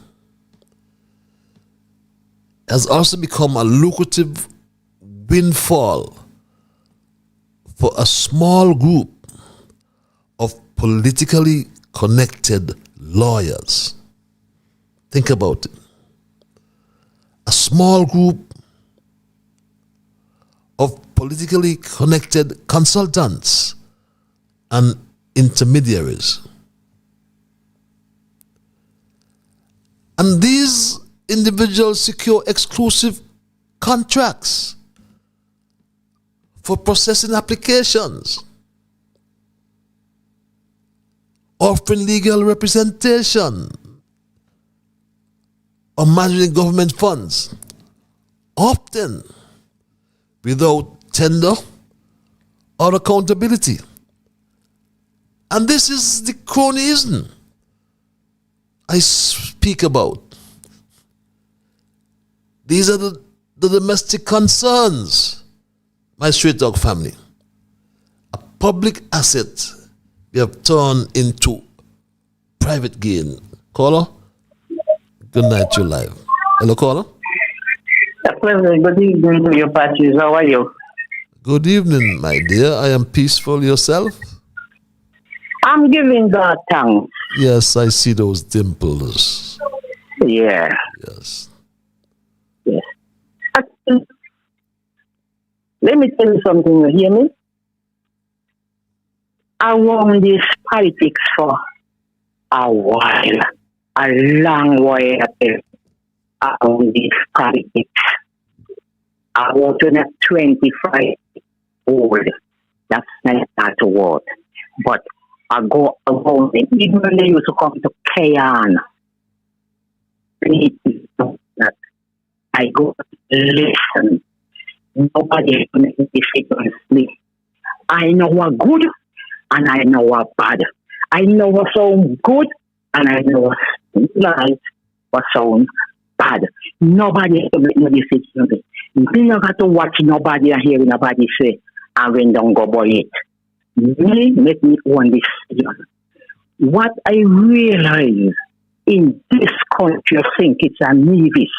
has also become a lucrative windfall for a small group of politically connected lawyers. Think about it. A small group of politically connected consultants and intermediaries. And these individuals secure exclusive contracts for processing applications, offering legal representation, or managing government funds, often without tender or accountability. And this is the cronyism I speak about. These are the domestic concerns, my Straight Dog family. A public asset we have turned into private gain. Caller, good night, you're live. Hello, caller. Good evening to you, Patrice. How are you? Good evening, my dear. I am peaceful. Yourself? I'm giving God thanks. Yes, I see those dimples. Yeah. Yes. Yes. Let me tell you something, you hear me? I won this politics for a while, a long while. I won this politics. I was 25 old. That's not that word. But I go around, even when they used to come to Kayan, that I go listen. Nobody can make difference me. I know what good and I know what bad. I know what sounds good and I know what nice, what sounds bad. Nobody can make no decision. You don't have to watch nobody and hear nobody say, and when don't go by it. Me make me own decision. What I realize in this country, I think it's a Nevis.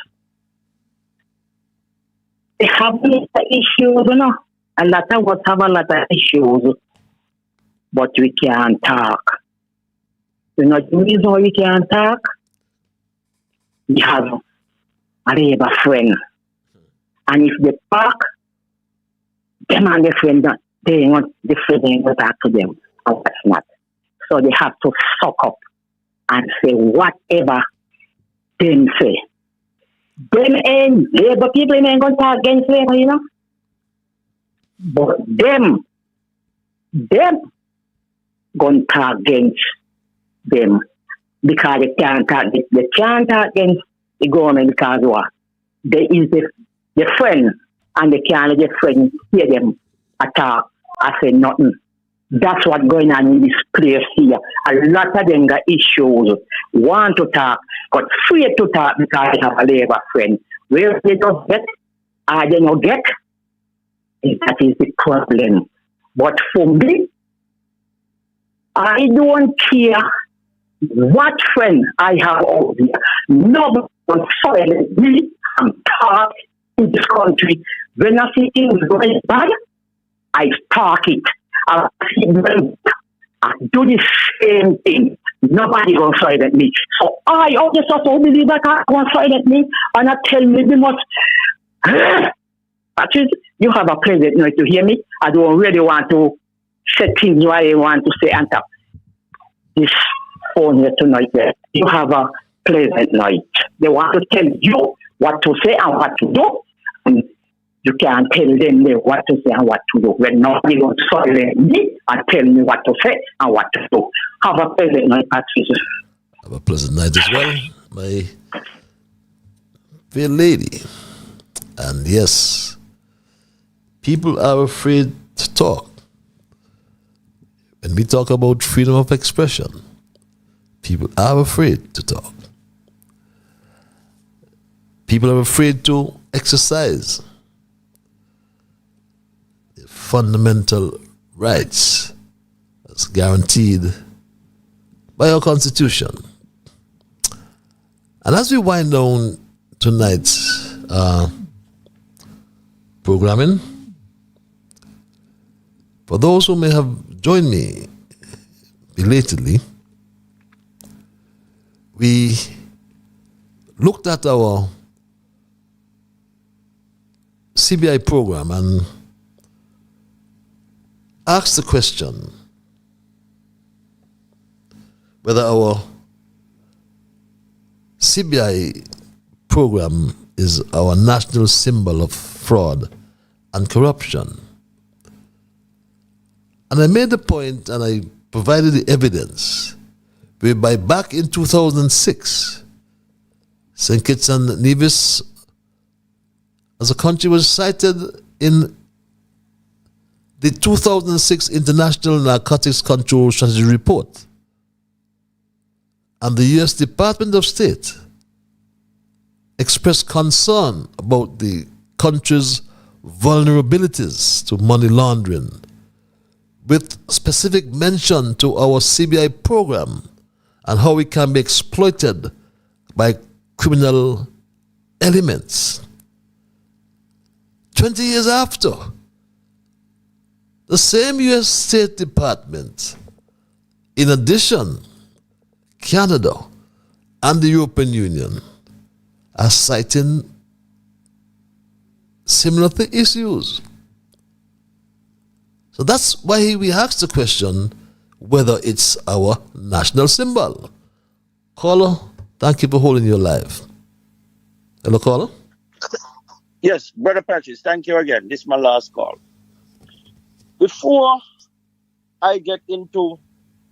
They have a lot of issues, you know. A lot of us have a lot of issues, but we can't talk. You know the reason why we can't talk? We have a labor friend. And if they talk, them and their friend, they want the friend to talk to them. And what's not. So they have to suck up and say whatever them say. Them and labor people ain't going to talk against labor, you know. But them going to talk against them because they can't talk against the government because what? There is the friend and they can't let the friend hear them attack or say nothing. That's what's going on in this place here. A lot of them got issues, want to talk, but afraid to talk because they have a labor friend. Where they don't get, or they don't get, that is the problem. But for me, I don't care what friend I have out there. Nobody can silence me and talk in this country. When I see things going bad, I talk it. I I do the same thing. Nobody gonna silence me. So I just also believe that I gonna silence me and I tell me they must. Actually, you have a pleasant night to hear me. I don't really want to say things what I want to say and talk. This phone here tonight. You have a pleasant night. They want to tell you what to say and what to do. And you can't tell them what to say and what to do. When nobody will silence me and tell me what to say and what to do. Have a pleasant night, Patricia. Have a pleasant night as well, my fair lady. And yes, people are afraid to talk. When we talk about freedom of expression, people are afraid to talk. People are afraid to exercise their fundamental rights as guaranteed by our Constitution. And as we wind down tonight's programming, for those who may have joined me belatedly, we looked at our CBI program and asked the question whether our CBI program is our national symbol of fraud and corruption. And I made the point and I provided the evidence whereby back in 2006, St. Kitts and Nevis as a country was cited in the 2006 International Narcotics Control Strategy Report. And the U.S. Department of State expressed concern about the country's vulnerabilities to money laundering, with specific mention to our CBI program and how it can be exploited by criminal elements. 20 years after, the same U.S. State Department, in addition, Canada and the European Union are citing similar issues. So that's why we asked the question whether it's our national symbol. Caller, thank you for holding your live. Hello, caller. Yes, Brother Patrice, thank you again. This is my last call. Before I get into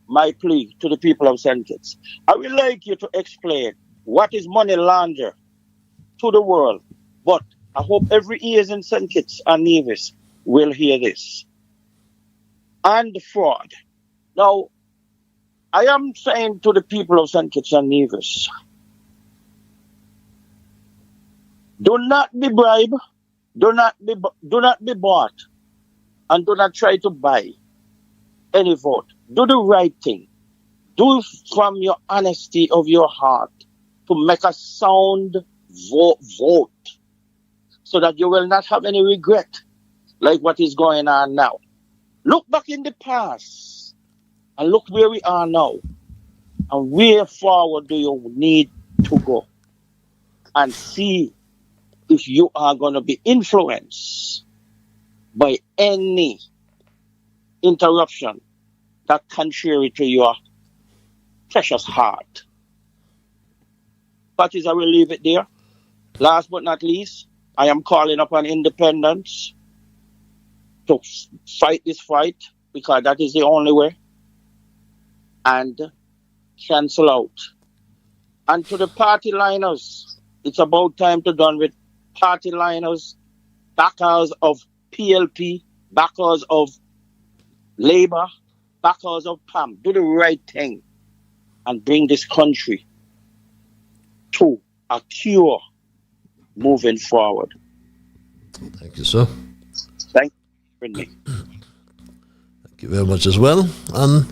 my plea to the people of St. Kitts, I would like you to explain what is money launder to the world. But I hope every ears in St. Kitts and Nevis will hear this. And fraud. Now, I am saying to the people of St. Kitts and Nevis, do not be bribed, do not be bought, and do not try to buy any vote. Do the right thing. Do it from your honesty of your heart to make a sound vote so that you will not have any regret like what is going on now. Look back in the past and look where we are now and where forward do you need to go, and see if you are going to be influenced by any interruption that contrary to your precious heart. But I will leave it there. Last but not least, I am calling upon independents to fight this fight, because that is the only way, and cancel out. And to the party liners, it's about time to done with party liners, backers of PLP, backers of Labour, backers of PAM. Do the right thing and bring this country to a cure moving forward. Thank you, sir. Thank you, me. Thank you very much as well. And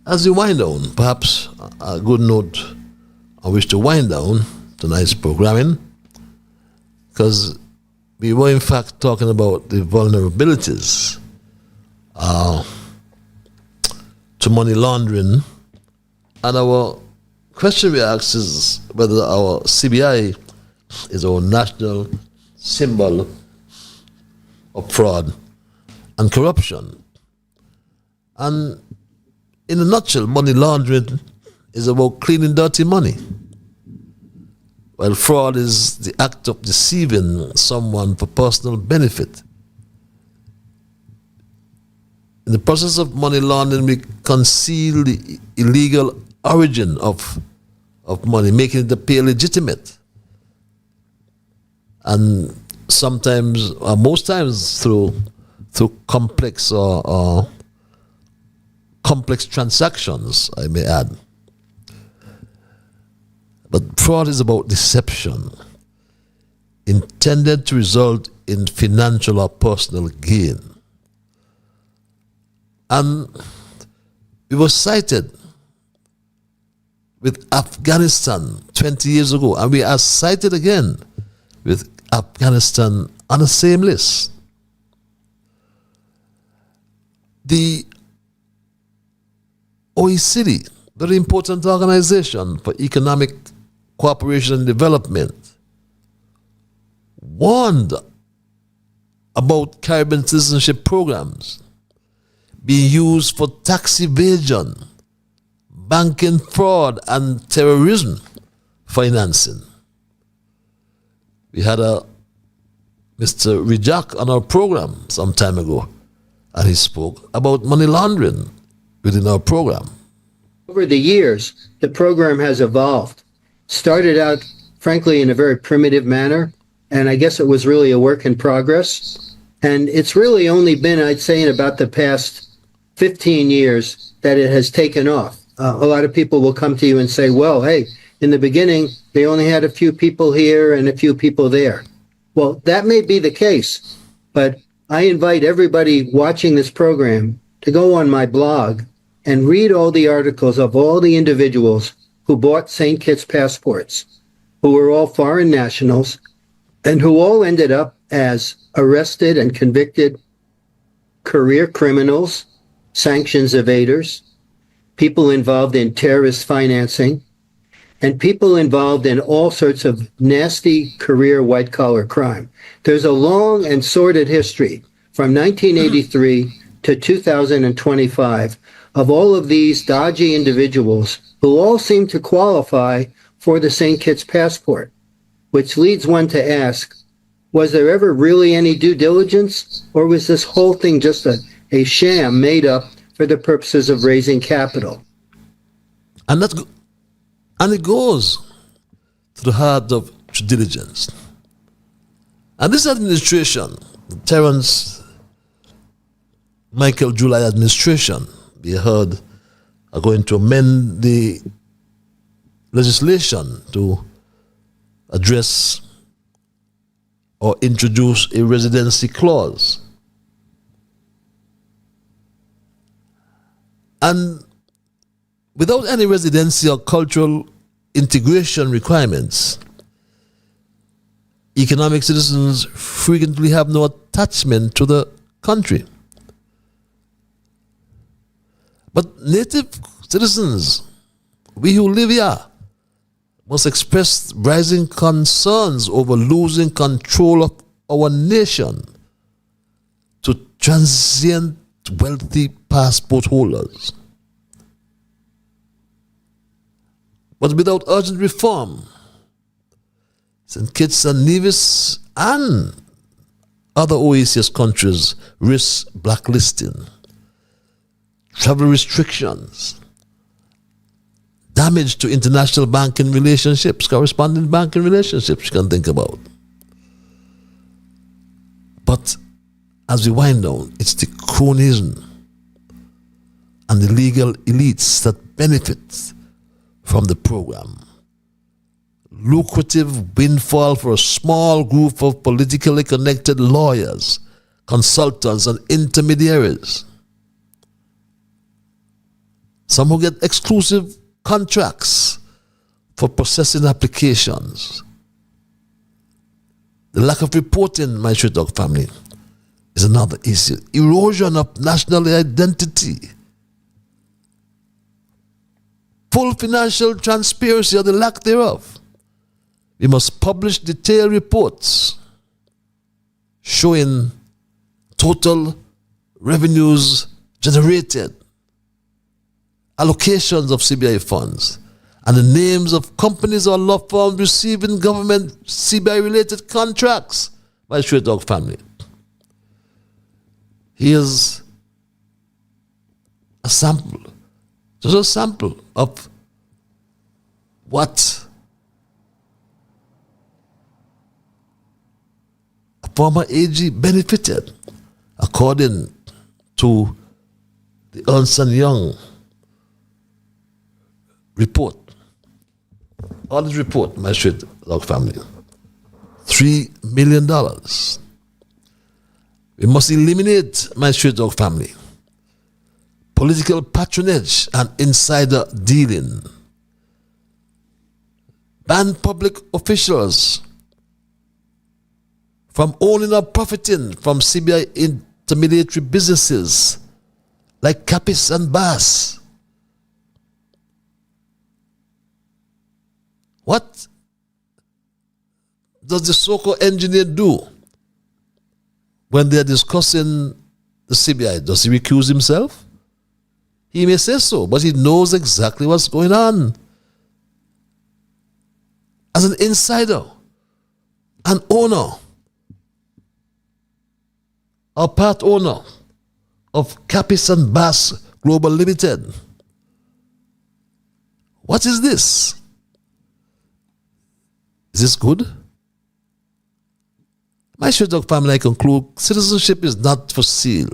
as we wind down, perhaps a good note on which to wind down tonight's programming, because we were in fact talking about the vulnerabilities to money laundering. And our question we ask is whether our CBI is our national symbol of fraud and corruption. And in a nutshell, money laundering is about cleaning dirty money, while fraud is the act of deceiving someone for personal benefit. In the process of money laundering, we conceal the illegal origin of money, making it appear legitimate. And sometimes, or most times, through complex or complex transactions, I may add. But fraud is about deception, intended to result in financial or personal gain. And we were cited with Afghanistan 20 years ago, and we are cited again with Afghanistan on the same list. The OECD, very important organization for economic cooperation and development, warned about Caribbean citizenship programs being used for tax evasion, banking fraud, and terrorism financing. We had a Mr. Rijak on our program some time ago, and he spoke about money laundering within our program. Over the years, the program has evolved. Started out, frankly, in a very primitive manner, and I guess it was really a work in progress. And it's really only been, I'd say, in about the past 15 years that it has taken off. A lot of people will come to you and say, well, hey, in the beginning, they only had a few people here and a few people there. Well, that may be the case, but I invite everybody watching this program to go on my blog and read all the articles of all the individuals who bought St. Kitts passports, who were all foreign nationals, and who all ended up as arrested and convicted career criminals, sanctions evaders, people involved in terrorist financing, and people involved in all sorts of nasty career white-collar crime. There's a long and sordid history from 1983 to 2025 of all of these dodgy individuals who all seem to qualify for the St. Kitts passport, which leads one to ask, was there ever really any due diligence, or was this whole thing just a sham made up for the purposes of raising capital? And it goes to the heart of due diligence. And this administration, the Terence Michael July administration, we heard, are going to amend the legislation to address or introduce a residency clause. And without any residency or cultural integration requirements, economic citizens frequently have no attachment to the country. But native citizens, we who live here, must express rising concerns over losing control of our nation to transient wealthy passport holders. But without urgent reform, St. Kitts and Nevis and other OACS countries risk blacklisting, travel restrictions, damage to international banking relationships, corresponding banking relationships you can think about. But as we wind down, it's the cronyism and the legal elites that benefit from the program. Lucrative windfall for a small group of politically connected lawyers, consultants, and intermediaries. Some who get exclusive contracts for processing applications. The lack of reporting, my Street Dog family, is another issue. Erosion of national identity. full financial transparency or the lack thereof. We must publish detailed reports showing total revenues generated, allocations of CBI funds, and the names of companies or law firms receiving government CBI-related contracts by Straight Dog family. Here's a sample, just a sample of what a former AG benefited according to the Ernst & Young report. Audit report, my Straight Dog family. $3 million. We must eliminate, my Straight Dog family, political patronage and insider dealing. Ban public officials from owning or profiting from CBI intermediary businesses like Capis and Bass. What does the so-called engineer do when they're discussing the CBI? Does he recuse himself? He may say so, but he knows exactly what's going on. As an insider, an owner, or part owner of Capis and Bass Global Limited. What is this? Is this good? My Straight Dog family, I conclude, citizenship is not for sale.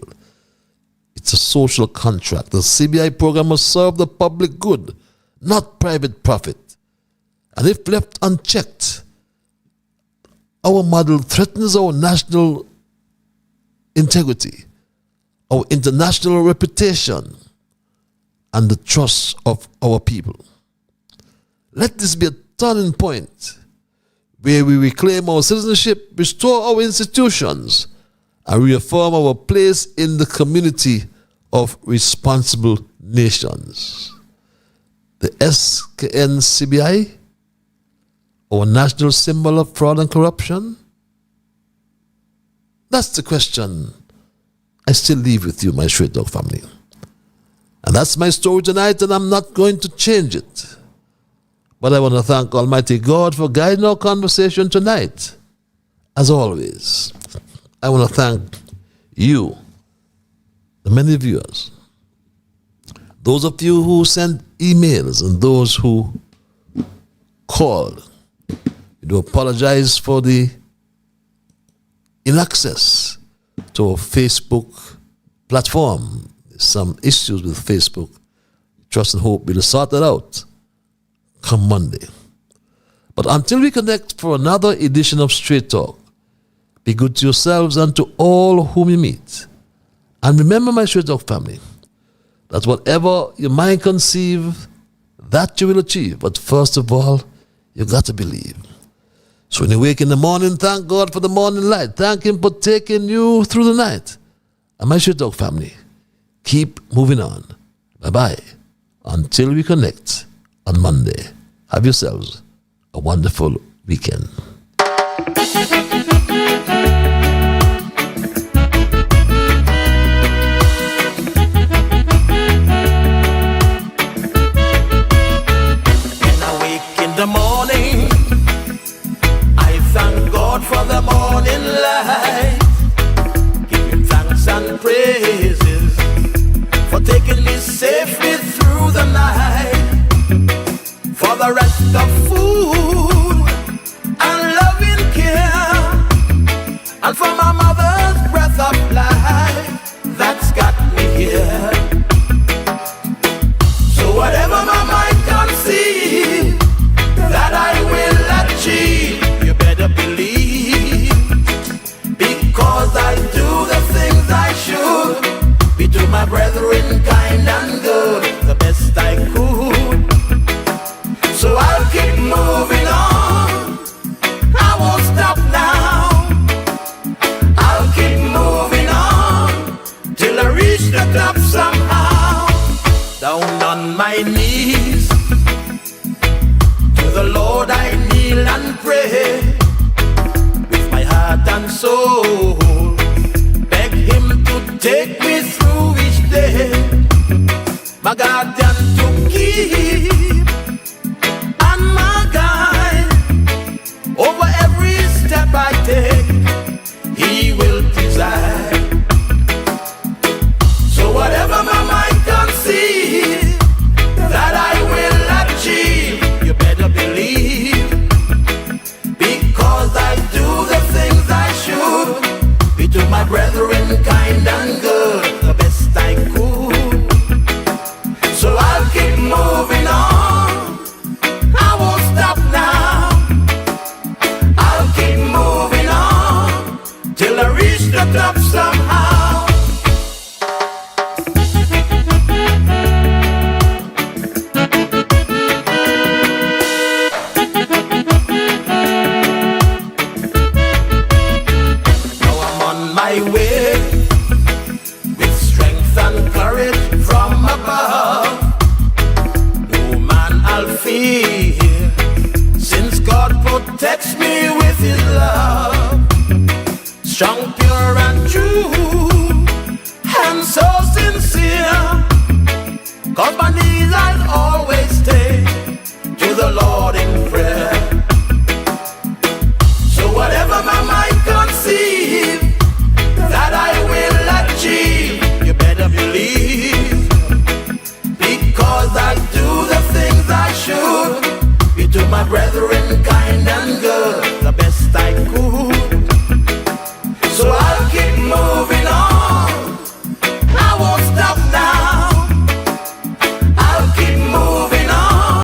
It's a social contract. The CBI program must serve the public good, not private profit. And if left unchecked, our model threatens our national integrity, our international reputation, and the trust of our people. Let this be a turning point where we reclaim our citizenship, restore our institutions, and reaffirm our place in the community of responsible nations. The SKN CBI, our national symbol of fraud and corruption? That's the question I still leave with you, my Straight Dog family. And that's my story tonight, and I'm not going to change it. But I want to thank Almighty God for guiding our conversation tonight. As always, I want to thank you, the many viewers, those of you who sent emails and those who called. We do apologize for the inaccess to our Facebook platform. There's some issues with Facebook. Trust and hope we'll sort that out come Monday. But until we connect for another edition of Straight Talk, be good to yourselves and to all whom you meet. And remember, my Straight Talk family, that whatever your mind conceive, that you will achieve. But first of all, you got to believe. So when you wake in the morning, thank God for the morning light. Thank Him for taking you through the night. And my Straight Talk family, keep moving on. Bye-bye. Until we connect on Monday. Have yourselves a wonderful weekend. The morning, I thank God for the morning light. Give Him thanks and praises for taking me safely through the night. For the rest of food and loving care, soul. Beg him to take me through each day. My guardian to keep and my guide. Over every step I take, he will preside. So whatever my mind conceive that I will achieve, you better believe, because I do the things I should. Be to my brethren kind and good, the best I could. So I'll keep moving on, I won't stop now. I'll keep moving on till I reach the top somehow. My way with strength and courage from above. No man I'll fear, since God protects me with his love. Strong, pure and true,